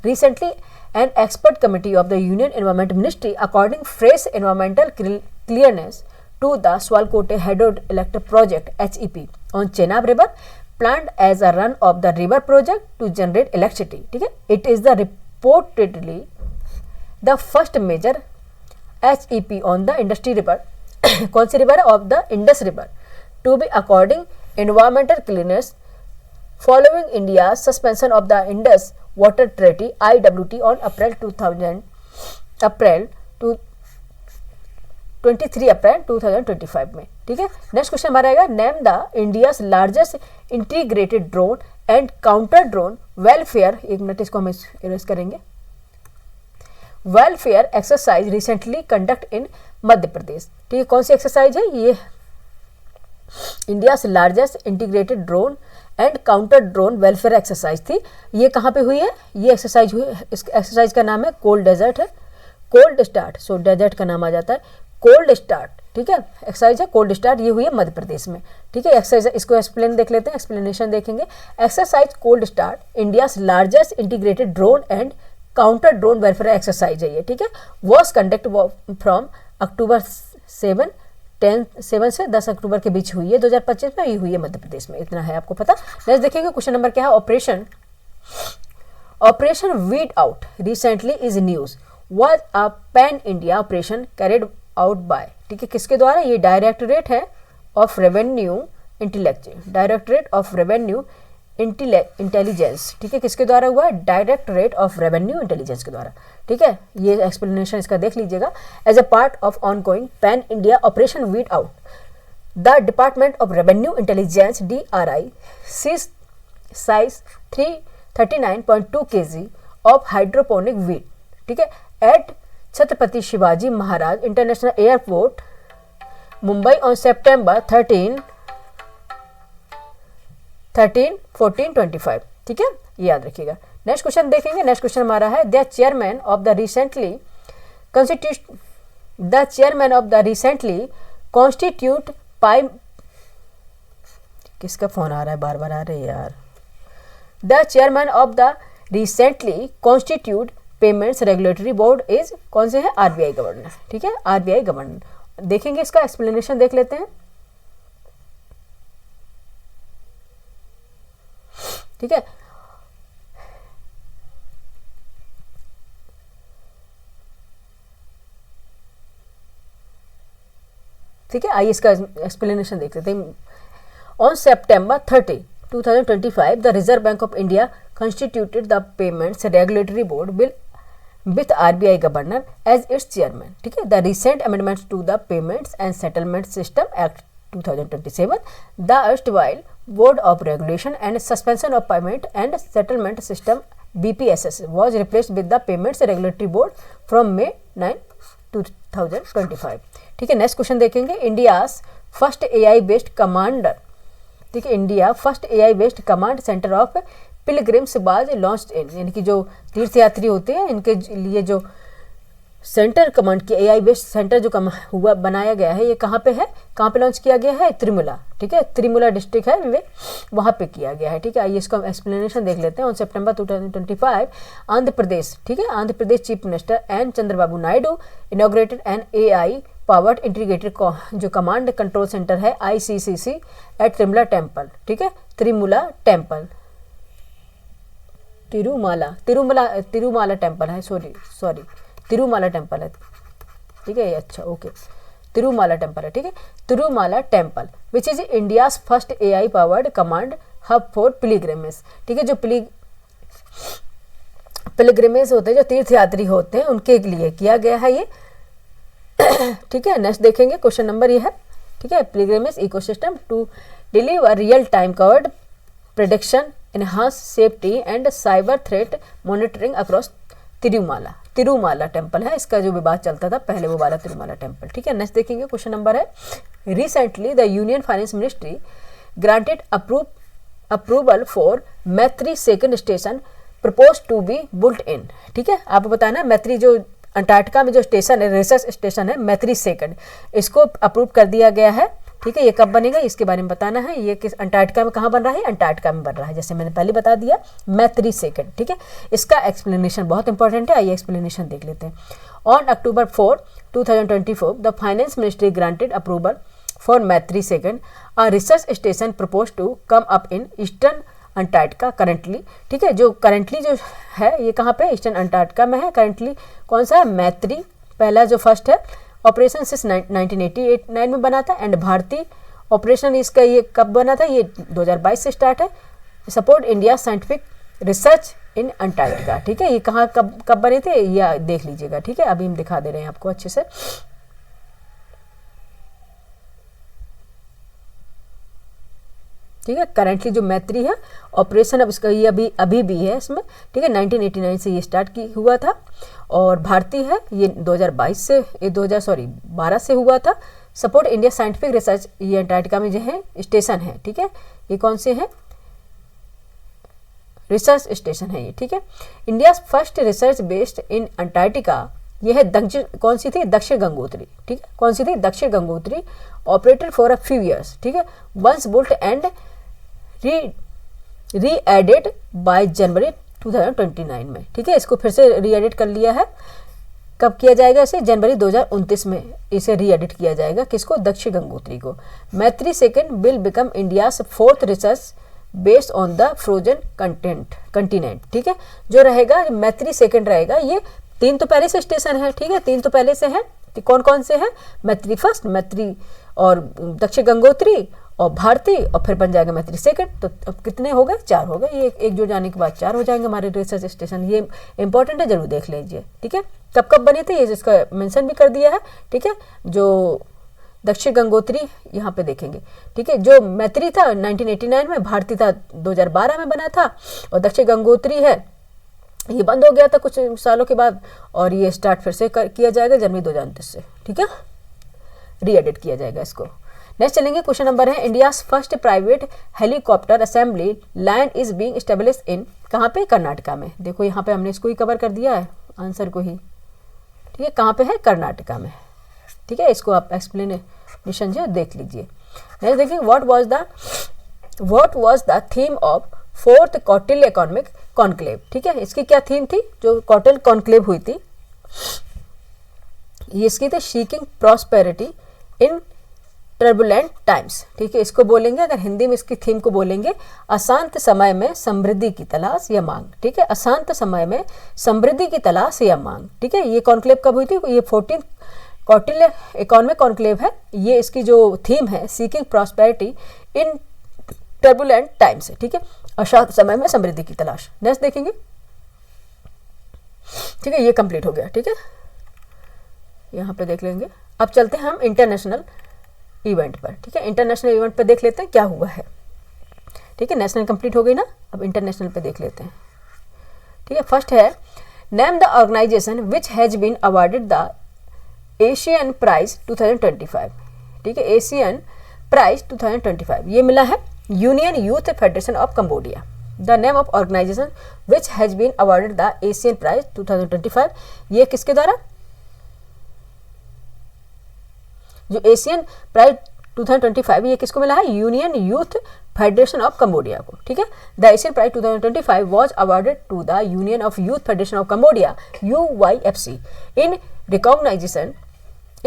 Recently an expert committee of the union environment ministry according fresh environmental clearance to the Swalkote Hydroelectric Project (HEP) on Chenab River, planned as a run of the river project to generate electricity. ठीक है, it is the reportedly the first major HEP on the Indus River कौन सी river है? Of the Indus river to be according environmental clearness following India's suspension of the Indus Water Treaty (IWT) on April 23 अप्रैल 2025 में। ठीक है, next question हमारा आएगा। Name the India's largest integrated drone and counter drone welfare, एक मिनट इसको हम इरेज करेंगे, welfare exercise recently conduct in Madhya Pradesh. ठीक है, कौन सी एक्सरसाइज है? ये India's largest integrated drone and counter drone welfare exercise थी। ये कहाँ पे हुई है? ये एक्सरसाइज हुई, इस एक्सरसाइज का नाम है कोल्ड डेजर्ट है, कोल्ड स्टार्ट, सो डेजर्ट का नाम आ जाता है कोल्ड स्टार्ट। ठीक है, एक्सरसाइज है कोल्ड स्टार्ट, ये हुई है मध्य प्रदेश में। ठीक है, एक्सरसाइज इसको एक्सप्लेन देख लेते हैं, एक्सप्लेनेशन देखेंगे। Exercise cold start India's largest integrated drone and counter drone welfare exercise है ये, ठीक है। वॉज कंडक्ट फ्रॉम अक्टूबर 7 से 10 अक्टूबर के बीच हुई है 2025 में, ये हुई है मध्य प्रदेश में, इतना है आपको पता। नेक्स्ट देखेंगे क्वेश्चन नंबर क्या है, operation weed out recently is news was a pan India operation carried out by, ठीक है, किसके द्वारा, ये डायरेक्टरेट ऑफ रेवेन्यू इंटेलिजेंस, ठीक है, किसके द्वारा हुआ है, डायरेक्टरेट ऑफ रेवेन्यू इंटेलिजेंस के द्वारा, ठीक है। ये एक्सप्लेनेशन इसका देख लीजिएगा। As a part of ongoing pan India operation weed out the department of revenue intelligence DRI seize seized 339.2 kg of hydroponic weed, ठीक है, at Chhatrapati Shivaji Maharaj international airport Mumbai on September 13, 1425, ठीक है, ये याद रखिएगा। नेक्स्ट क्वेश्चन देखेंगे। नेक्स्ट क्वेश्चन हमारा है the chairman of the recently constitute पाई, किसका फोन आ रहा है, बार बार आ रहे यार। The chairman of the recently constitute payments regulatory board is, कौन से है, RBI गवर्नर, ठीक है, RBI गवर्नर। देखेंगे इसका एक्सप्लेनेशन देख लेते हैं, ठीक है। ठीक है, आइए इसका एक्सप्लेनेशन देख लेते हैं। On September 30, 2025 the reserve bank of India constituted the payments regulatory board bill with RBI governor as its chairman, ठीक है। The recent amendments to the Payments and Settlement System Act 2027, the erstwhile Board of Regulation and Suspension of Payment and Settlement System BPSS was replaced with the Payments Regulatory Board from May 9, 2025, ठीक है। Next question देखेंगे। India's first AI based commander, ठीक है, India first AI based command centre of pilgrims बाज launched in, यानी कि जो तीर्थयात्री होते हैं इनके लिए जो सेंटर कमांड की AI बेस्ड सेंटर जो हुआ बनाया गया है, ये कहाँ पे है, कहाँ पे लॉन्च किया गया है, त्रिमुला, ठीक है, त्रिमुला डिस्ट्रिक्ट है वे, वहाँ पे किया गया है, ठीक है। आइए इसका एक्सप्लेनेशन देख लेते हैं। ऑन September 2025 आंध्र प्रदेश, ठीक है, Andhra Pradesh chief minister N Chandrababu Naidu inaugurated an AI powered integrated जो कमांड कंट्रोल सेंटर है ICCC एट त्रिमुला टेम्पल, ठीक है, त्रिमुला टेम्पल, तिरुमाला टेम्पल है, सॉरी तिरुमाला टेम्पल है, ठीक है, अच्छा ओके, तिरुमाला टेम्पल है, ठीक है, Tirumala temple which is India's first AI powered command hub for pilgrimage, ठीक है, जो पिलग्रिमेज होते हैं, जो तीर्थयात्री होते हैं, उनके लिए किया गया है ये, ठीक है। नेक्स्ट देखेंगे क्वेश्चन नंबर ये है, ठीक है, pilgrimage ecosystem to deliver real time crowd prediction enhance safety and cyber threat monitoring across Tirumala temple है, इसका जो विवाद चलता था पहले वो वाला तिरुमाला टेम्पल, ठीक है। नेक्स्ट देखेंगे क्वेश्चन नंबर है recently the union finance ministry granted approval for Maitri second station propose to be built in, ठीक है। आपको बताना मैत्री जो अंटार्कटिका में जो स्टेशन है, रिसर्च स्टेशन है मैत्री सेकंड, इसको अप्रूव कर दिया गया है, ठीक है। ये कब बनेगा इसके बारे में बताना है। ये किस अंटार्कटिका में कहाँ बन रहा है, अंटार्कटिका में बन रहा है, जैसे मैंने पहले बता दिया, मैत्री सेकंड, ठीक है। इसका एक्सप्लेनेशन बहुत इंपॉर्टेंट है, आइए एक्सप्लेनेशन देख लेते हैं। On October 4, 2024 the finance ministry granted approval for Maitri second a research station propose to come up in eastern Antarctica currently, ठीक है। जो करंटली जो है ये कहाँ पे, ईस्टर्न अंटार्कटिका में है करंटली, कौन सा है, मैत्री, पहला जो फर्स्ट है ऑपरेशन सिर्फ 1989 में बना था, एंड भारतीय ऑपरेशन इसका ये कब बना था, ये 2022 से स्टार्ट है। सपोर्ट इंडिया साइंटिफिक रिसर्च इन अंटार्कटिका, ठीक है। ये कहाँ कब बने थे ये देख लीजिएगा, ठीक है। अभी हम दिखा दे रहे हैं आपको अच्छे से, ठीक है। करंटली जो मैत्री है ऑपरेशन अब इसका ये अभी भी है इसमें, ठीक है। 1989 से ये स्टार्ट हुआ था, और भारतीय है ये 2022 से, ये 12 से हुआ था। सपोर्ट इंडिया साइंटिफिक रिसर्च, ये अंटार्कटिका में जो है स्टेशन है, ठीक है। ये कौन से हैं, रिसर्च स्टेशन है ये, ठीक है। India first research based in Antarctica, ये है दक्षिण, कौन सी थी, दक्षिण गंगोत्री, ठीक है। कौन सी थी, Dakshin Gangotri, operated for a few years, ठीक है। Once built and readded by January 2029 में, ठीक है। इसको फिर से री एडिट कर लिया है। कब किया जाएगा इसे? जनवरी 2029 में इसे री एडिट किया जाएगा। किसको? दक्षिण गंगोत्री को। मैत्री second will become India's fourth research based on the frozen continent, ठीक है। जो रहेगा मैत्री सेकेंड रहेगा, ये 3 तो पहले से स्टेशन है, ठीक है, 3 तो पहले से है। कौन कौन से हैं? मैत्री फर्स्ट, मैत्री और दक्षिण गंगोत्री और भारती, और फिर बन जाएगा मैत्री सेकंड। तो अब कितने हो गए? 4 हो गए। ये एक जुड़ जाने के बाद 4 हो जाएंगे हमारे रिसर्च स्टेशन। ये इंपॉर्टेंट है, जरूर देख लीजिए, ठीक है। कब कब बने थे ये इसका मेंशन भी कर दिया है, ठीक है। जो दक्षिण गंगोत्री यहाँ पे देखेंगे, ठीक है। जो मैत्री था 1989 में, भारती था 2012 में बना था, और दक्षिण गंगोत्री है ये बंद हो गया था कुछ सालों के बाद, और ये स्टार्ट फिर से किया जाएगा जनवरी 2029 से, ठीक है। री एडिट किया जाएगा इसको। नेक्स्ट चलेंगे, क्वेश्चन नंबर है India's first private helicopter assembly land is being established in, कहाँ पे? कर्नाटका में। देखो यहाँ पे हमने इसको ही कवर कर दिया है, आंसर को ही, ठीक है। कहाँ पे है? कर्नाटका में, ठीक है। इसको आप एक्सप्लेनेशन जो देख लीजिए। नेक्स्ट देखिए, what was the theme of fourth Kautilya economic conclave, ठीक है। इसकी क्या थीम थी जो कौटिल्य कॉन्क्लेव हुई थी? ये इसकी थी seeking prosperity in turbulent times, ठीक है। इसको बोलेंगे, अगर हिंदी में इसकी थीम को बोलेंगे, अशांत समय में समृद्धि की तलाश या मांग, ठीक है। अशांत समय में समृद्धि की तलाश या मांग, ठीक है। ये कॉन्क्लेव कब हुई थी? ये 14 कौटिल्य इकोनॉमिक कॉन्क्लेव है। ये इसकी जो थीम है seeking prosperity in turbulent times, ठीक है। अशांत समय में समृद्धि की तलाश। नेक्स्ट देखेंगे, ठीक है। ये कंप्लीट हो गया, ठीक है, यहाँ पे देख लेंगे। अब चलते हैं हम इंटरनेशनल इवेंट पर, ठीक है। इंटरनेशनल इवेंट पर देख लेते हैं क्या हुआ है, ठीक है। नेशनल कंप्लीट हो गई ना, अब इंटरनेशनल पे देख लेते हैं, ठीक है। फर्स्ट है, name the organisation which has been awarded the Asian prize 2025, ठीक है। एशियन प्राइज 2025 ये मिला है union youth federation of Cambodia. The name of organisation which has been awarded the Asian prize 2025, ये किसके द्वारा? जो एशियन प्राइज 2025 ये किसको मिला है? Union youth federation of Cambodia को, ठीक है। The Asian prize 2025 was awarded to the union of youth federation of Cambodia UYFC in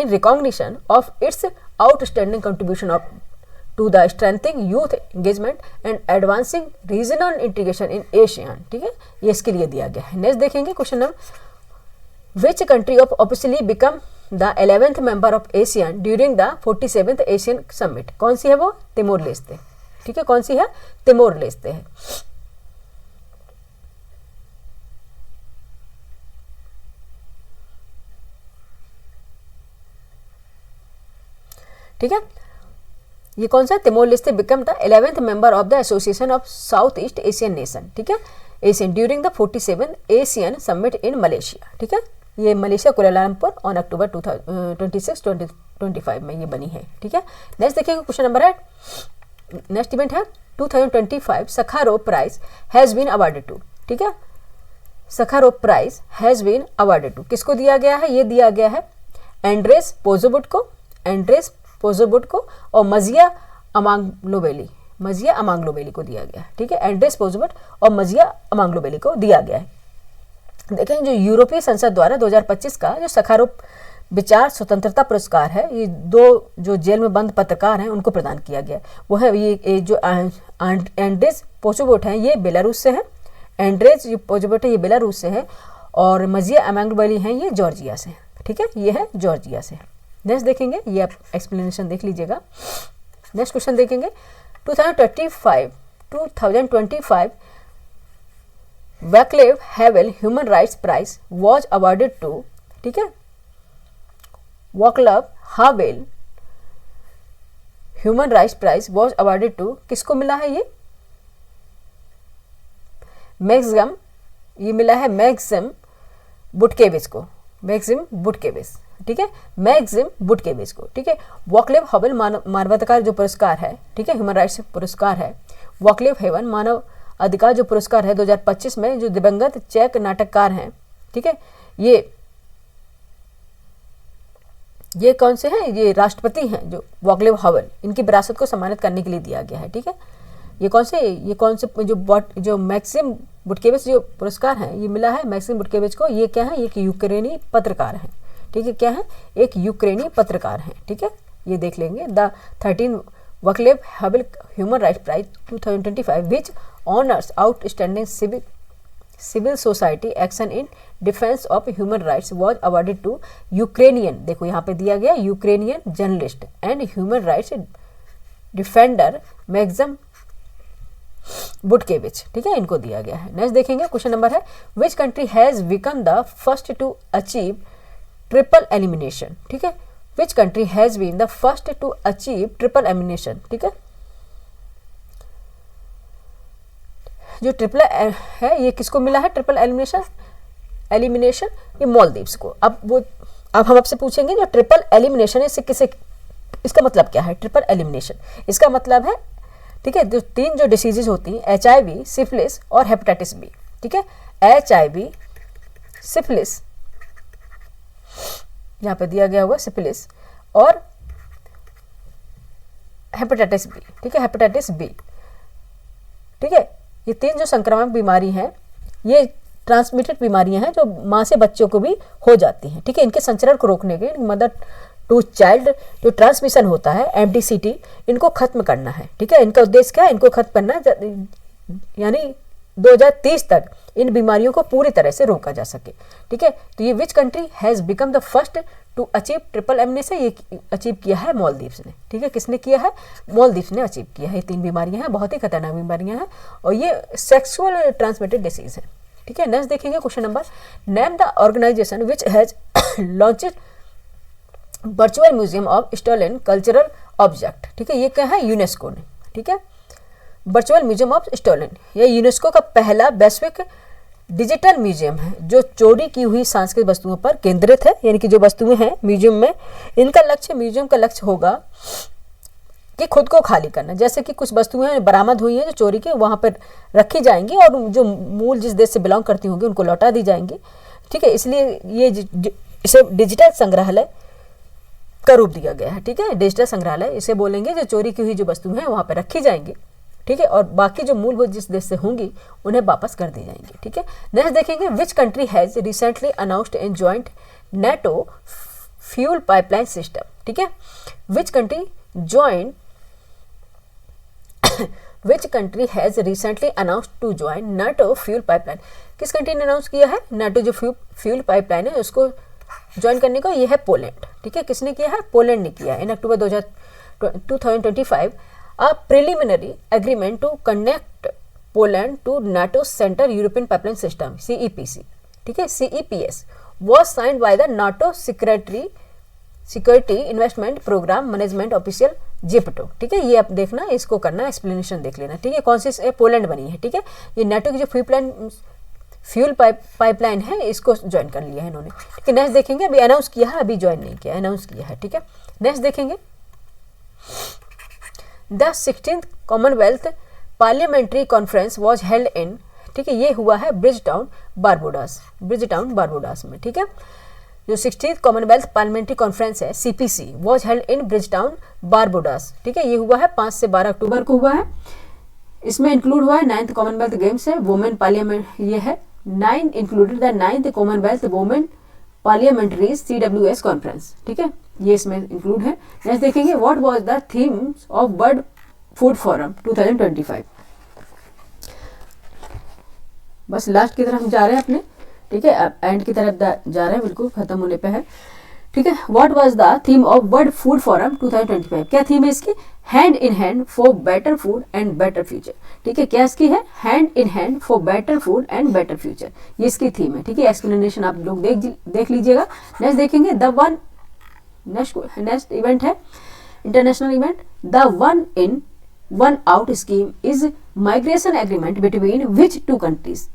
recognition of its outstanding contribution to the strengthening youth engagement and advancing regional integration in ASEAN, ठीक है। ये इसके लिए दिया गया है। Next देखेंगे question number, which country of officially become the 11th member of ASEAN during the 47th Asian summit, कौन सी है वो? तिमोर लेस्ते, ठीक है। कौन सी है? तिमोर लेस्ते है, ठीक है। ये कौन सा? Timor Leste become the 11th member of the association of south east Asian nation, ठीक है। Asian during the 47th Asian summit in Malaysia, ठीक है। ये मलेशिया कुआलालंपुर ऑन अक्टूबर 26, 2025 में ये बनी है, ठीक है। नेक्स्ट देखिएगा क्वेश्चन नंबर 8। नेक्स्ट इवेंट है 2025 Sakharov prize has been awarded to, ठीक है। Sakharov prize has been awarded to किसको दिया गया है? ये दिया गया है एंड्रेस पोजोबुट को और मजिया अमांग्लोवेली को दिया गया है, ठीक है। एंड्रेस पोजोबुट और मजिया अमांग्लोवेली को दिया गया है। देखें, जो यूरोपीय संसद द्वारा 2025 का जो सखारोव विचार स्वतंत्रता पुरस्कार है, ये 2 जो जेल में बंद पत्रकार हैं उनको प्रदान किया गया। वो है ये जो एंड्रेस पोजोबुट हैं ये बेलारूस से हैं, एंड्रेस पोजोबुट है ये बेलारूस से है, और मजिया अमांग्लोवेली हैं ये जॉर्जिया से, ठीक है। ये है जॉर्जिया से। नेक्स्ट देखेंगे, ये आप एक्सप्लेनेशन देख लीजिएगा। नेक्स्ट क्वेश्चन देखेंगे 2025 Vaclav Havel human rights prize was awarded to, ठीक है। Vaclav Havel human rights prize was awarded to किसको मिला है? ये मैक्सिम, ये मिला है मैक्सिम बुटकेविच को, मैक्सिम बुटकेविच, ठीक है। मैक्सिम बुटकेविच को, ठीक है। वॉक्लेव हावेल मानवाधिकार जो पुरस्कार है, ठीक है, ह्यूमन राइट्स पुरस्कार है। वॉक्लेव हेवन मानव अधिकार जो पुरस्कार है 2025 में जो दिवंगत चेक नाटककार हैं, ठीक है। ये कौन से हैं? ये राष्ट्रपति हैं जो वॉक्लेव हावेल, इनकी विरासत को सम्मानित करने के लिए दिया गया है, ठीक है। ये कौन से जो मैक्सिम बुटकेविच जो पुरस्कार है ये मिला है मैक्सिम बुटकेविच को। ये क्या है, एक यूक्रेनी पत्रकार हैं, ठीक है, क्या है, एक यूक्रेनी पत्रकार हैं, ठीक है, ये देख लेंगे। The 13 Vaclav Havel human rights prize 2025 which honours outstanding civil society action in defence of human rights was awarded to Ukrainian, देखो यहाँ पे दिया गया Ukrainian journalist and human rights defender Maksym Butkevych, ठीक है, इनको दिया गया है। नेक्स्ट देखेंगे, क्वेश्चन नंबर है which country has become the first to achieve triple elimination, ठीक है, which country has been the first to achieve triple elimination, ठीक है। जो ट्रिपल है ये किसको मिला है ट्रिपल एलिमिनेशन, ये मालदीव्स को। अब हम आपसे पूछेंगे जो ट्रिपल एलिमिनेशन है इसका मतलब क्या है। ट्रिपल एलिमिनेशन इसका मतलब है, ठीक है, जो 3 जो डिसीजेज होती हैं HIV, सिफिलिस और हेपेटाइटिस बी, ठीक है, HIV, सिफिलिस, यहाँ पे दिया गया हुआ सिफिलिस और हेपेटाइटिस बी, ठीक है, हेपेटाइटिस बी, ठीक है, ये 3 जो संक्रामक बीमारी हैं ये ट्रांसमिटेड बीमारियां हैं जो माँ से बच्चों को भी हो जाती हैं, ठीक है। इनके संचरण को रोकने के मदर टू चाइल्ड जो ट्रांसमिशन होता है MTCT, इनको खत्म करना है, ठीक है। इनका उद्देश्य क्या है, इनको खत्म करना है, यानी 2030 तक इन बीमारियों को पूरी तरह से रोका जा सके, ठीक है। तो ये which country has become the first to achieve triple elimination, ये अचीव किया है मालदीव्स ने, ठीक है। किसने किया है, मालदीव्स ने अचीव किया है। ये 3 बीमारियां हैं, बहुत ही खतरनाक बीमारियां हैं और ये सेक्सुअल ट्रांसमिटेड डिसीज है, ठीक है। नेक्स्ट देखेंगे question number, name the organisation which has launched virtual museum of stolen cultural object, ठीक है, ये क्या है, यूनेस्को ने, ठीक है। वर्चुअल म्यूजियम ऑफ स्टोलन ये यूनेस्को का पहला वैश्विक डिजिटल म्यूजियम है जो चोरी की हुई सांस्कृतिक वस्तुओं पर केंद्रित है, यानी कि जो वस्तुएं हैं म्यूजियम में, म्यूजियम का लक्ष्य होगा कि खुद को खाली करना। जैसे कि कुछ वस्तुएं बरामद हुई हैं जो चोरी की, वहां पर रखी जाएंगी और जो मूल जिस देश से बिलोंग करती होंगी उनको लौटा दी जाएंगी, ठीक है। इसलिए ये इसे डिजिटल संग्रहालय का रूप दिया गया है, ठीक है, डिजिटल संग्रहालय इसे बोलेंगे। जो चोरी की हुई जो वस्तुएं हैं वहां पर रखी जाएंगी, ठीक है, और बाकी जो मूलभूत जिस देश से होंगी उन्हें वापस कर दी जाएंगी, ठीक है। नेक्स्ट देखेंगे, which country has recently announced in joint NATO fuel pipeline system, ठीक है। Which country has recently announced to join NATO fuel pipeline, किस कंट्री ने अनाउंस किया है NATO जो फ्यूल पाइपलाइन है उसको ज्वाइन करने को, ये है पोलैंड, ठीक है। किसने किया है, पोलैंड ने किया है। इन अक्टूबर 2025 a preliminary agreement to connect Poland to NATO Central European Pipeline System CEPC, ठीक है, CEPS was signed by the NATO Security Investment Program Management Official JIPTO, ठीक है। ये आप देखना, इसको करना, एक्सप्लेनेशन देख लेना, ठीक है, कौन सी पोलैंड बनी है, ठीक है। ये NATO की जो फ्यूल पाइपलाइन है इसको ज्वाइन कर लिया है इन्होंने, ठीक है। नेक्स्ट देखेंगे, अभी अनाउंस किया है, अभी ज्वाइन नहीं किया, अनाउंस किया है, ठीक है। नेक्स्ट देखेंगे, the 16th Commonwealth parliamentary conference was held इन, ठीक है, ये हुआ है ब्रिजटाउन बारबोडास में, ठीक है। जो 16th कॉमनवेल्थ पार्लियामेंट्री कॉन्फ्रेंस है CPC was held in Bridgetown Barbados, ठीक है, ये हुआ है 5 से 12 अक्टूबर को हुआ है। इसमें इंक्लूड हुआ है 9th कॉमनवेल्थ गेम्स है, वुमेन पार्लियामेंट, ये है 9 included the 9th Commonwealth women parliamentary CWS conference, ठीक है, ये इसमें इंक्लूड है। नेक्स्ट देखेंगे, what was the themes of world food forum 2025, बस लास्ट की तरफ हम जा रहे हैं अपने, ठीक है, अब एंड की तरफ जा रहे हैं, बिल्कुल खत्म होने पे है, ठीक है। What was the theme of world food forum 2025, क्या थीम है इसकी, hand in hand for better food and better future, ठीक है, क्या इसकी है, hand in hand for better food and better future, ये इसकी थीम है, ठीक है। एक्सप्लेनेशन आप लोग देख लीजिएगा। नेक्स्ट देखेंगे, नेक्स्ट इवेंट है international event, the 1 in 1 out scheme is migration agreement between which 2 countries,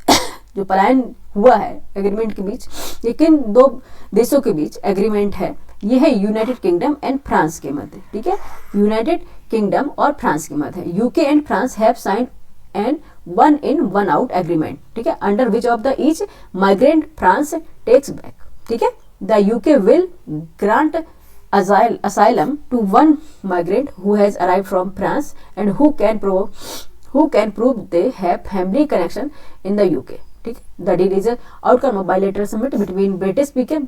जो पलायन हुआ है एग्रीमेंट के बीच, ये किन 2 देशों के बीच एग्रीमेंट है, ये है यूनाइटेड किंगडम एंड फ्रांस के मध्य, ठीक है, यूनाइटेड किंगडम और फ्रांस के मध्य। UK and France have signed and 1 in 1 out agreement, ठीक है, under which of the each migrant France takes back, ठीक है। The UK will grant asylum to 1 migrant who has arrived from France and who who can prove they have family connection in the UK. ठीक है, the deal is a outcome of bilateral summit between British PM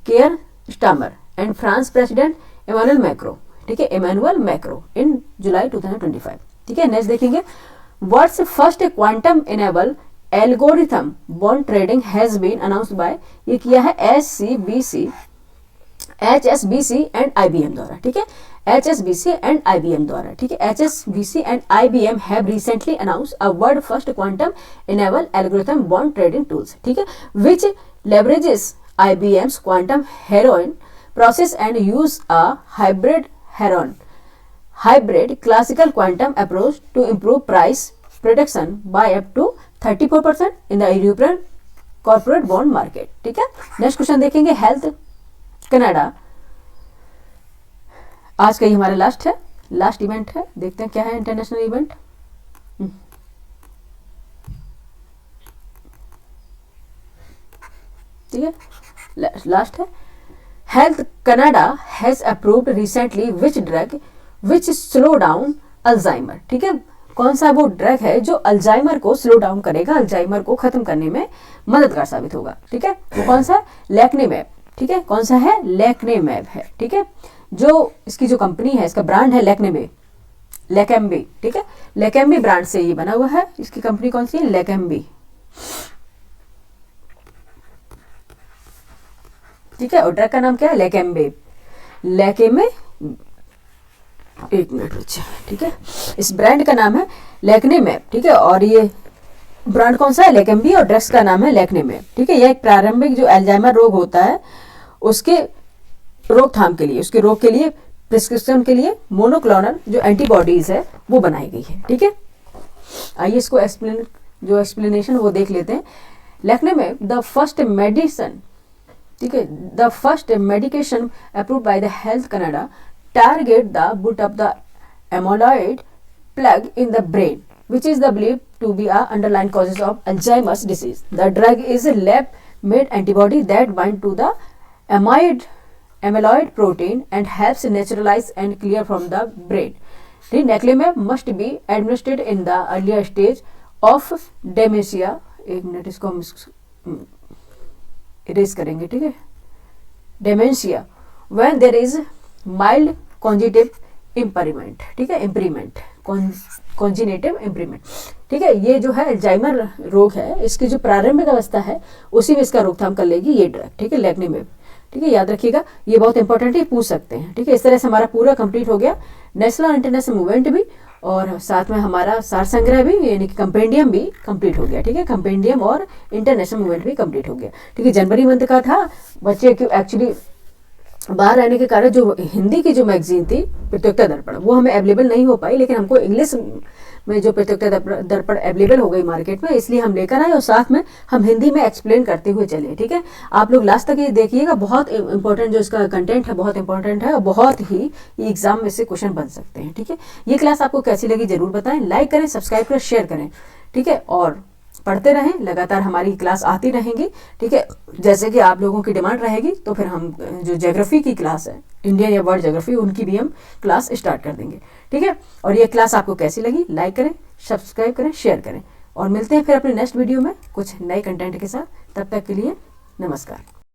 Keir Starmer and France President Emmanuel Macron. ठीक है, Emmanuel Macron इन जुलाई 2025. ठीक है, next देखेंगे what's first quantum enable algorithm bond trading has been announced by, ये किया है HSBC and IBM द्वारा. ठीक है, HSBC एंड IBM द्वारा. ठीक है, HSBC and IBM have recently announced a world first quantum enable algorithm bond trading tools. ठीक है, विच leverages IBM's quantum heron process and use a hybrid classical quantum approach to improve price prediction by up to 34% in the European corporate bond market. ठीक है, next question देखेंगे health Canada. आज का ही हमारा last event है. देखते हैं क्या है इंटरनेशनल इवेंट. ठीक है, लास्ट है. Health Canada has approved recently which drug which slow down Alzheimer. ठीक है, कौन सा वो ड्रग है जो अल्जाइमर को स्लो डाउन करेगा, अल्जाइमर को खत्म करने में मददगार साबित होगा. ठीक है, वो कौन सा है? लेक्नेमैब. ठीक है, कौन सा है? लेक्नेमैब है. ठीक है, जो इसकी जो कंपनी है, इसका ब्रांड है लेकेम्बी. ठीक है, लेकेम्बी ब्रांड से ये बना हुआ है. इसकी कंपनी कौन सी है? लेकेम्बी. ठीक है, और ड्रग का नाम क्या है? लेकेम्बी. एक मिनट बच्चे. ठीक है, इस ब्रांड का नाम है लेक्नेमैब. ठीक है, और ये ब्रांड कौन सा है? लेकेम्बी, और ड्रग्स का नाम है लेक्नेमैब. ठीक है, यह एक प्रारंभिक जो अल्जाइमर रोग होता है उसके रोकथाम के लिए, उसके रोग के लिए प्रिस्क्रिप्शन के लिए मोनोक्लोनल जो एंटीबॉडीज है वो बनाई गई है. ठीक है, आइए इसको एक्सप्लेनेशन वो देख लेते हैं. लेक्नेमैब द फर्स्ट मेडिसिन. ठीक है, the first medication approved by the health Canada target the boot up the amyloid plaque in the brain, which is the believed to be a underlying causes of Alzheimer's disease. The drug is a lab-made antibody that bind to the amyloid protein and helps neutralize and clear from the brain. The Lecanemab must be administered in the earlier stage of dementia. एक मिनट इसको हम erase करेंगे. ठीक है, dementia when there is mild कॉन्जिटिव इम्पेरिमेंट. ठीक है, इम्प्रीमेंट, कॉन्जिनेटिव इम्प्रीमेंट. ठीक है, ये जो है अल्जाइमर रोग है, इसकी जो प्रारंभिक अवस्था है उसी में इसका रोकथाम कर लेगी ये ड्रग. ठीक है, लेक्नेमैब. ठीक है, याद रखिएगा, ये बहुत इंपॉर्टेंट है, पूछ सकते हैं. ठीक है, इस तरह से हमारा पूरा कंप्लीट हो गया नेशनल और इंटरनेशनल मूवमेंट भी, और साथ में हमारा सार संग्रह भी यानी कि कंपेंडियम भी कंप्लीट हो गया. ठीक है, कंपेंडियम और इंटरनेशनल मूवमेंट भी कंप्लीट हो गया. ठीक है, जनवरी मंथ का था. बच्चे क्यों एक्चुअली बाहर रहने के कारण जो हिंदी की जो मैगजीन थी प्रतियोगिता दर्पण वो हमें अवेलेबल नहीं हो पाई, लेकिन हमको इंग्लिश में जो प्रतियोगिता दर्पण अवेलेबल हो गई मार्केट में, इसलिए हम लेकर आए और साथ में हम हिंदी में एक्सप्लेन करते हुए चले. ठीक है, आप लोग लास्ट तक ये देखिएगा, बहुत इंपॉर्टेंट जो इसका कंटेंट है बहुत इंपॉर्टेंट है और बहुत ही एग्जाम में से क्वेश्चन बन सकते हैं. ठीक है, ये क्लास आपको कैसी लगी जरूर बताएं, लाइक करें, सब्सक्राइब करें, शेयर करें. ठीक है, और पढ़ते रहें, लगातार हमारी क्लास आती रहेंगी. ठीक है, जैसे कि आप लोगों की डिमांड रहेगी तो फिर हम जो ज्योग्राफी की क्लास है, इंडियन या वर्ल्ड ज्योग्राफी, उनकी भी हम क्लास स्टार्ट कर देंगे. ठीक है, और ये क्लास आपको कैसी लगी लाइक करें, सब्सक्राइब करें, शेयर करें, और मिलते हैं फिर अपने नेक्स्ट वीडियो में कुछ नए कंटेंट के साथ. तब तक के लिए नमस्कार.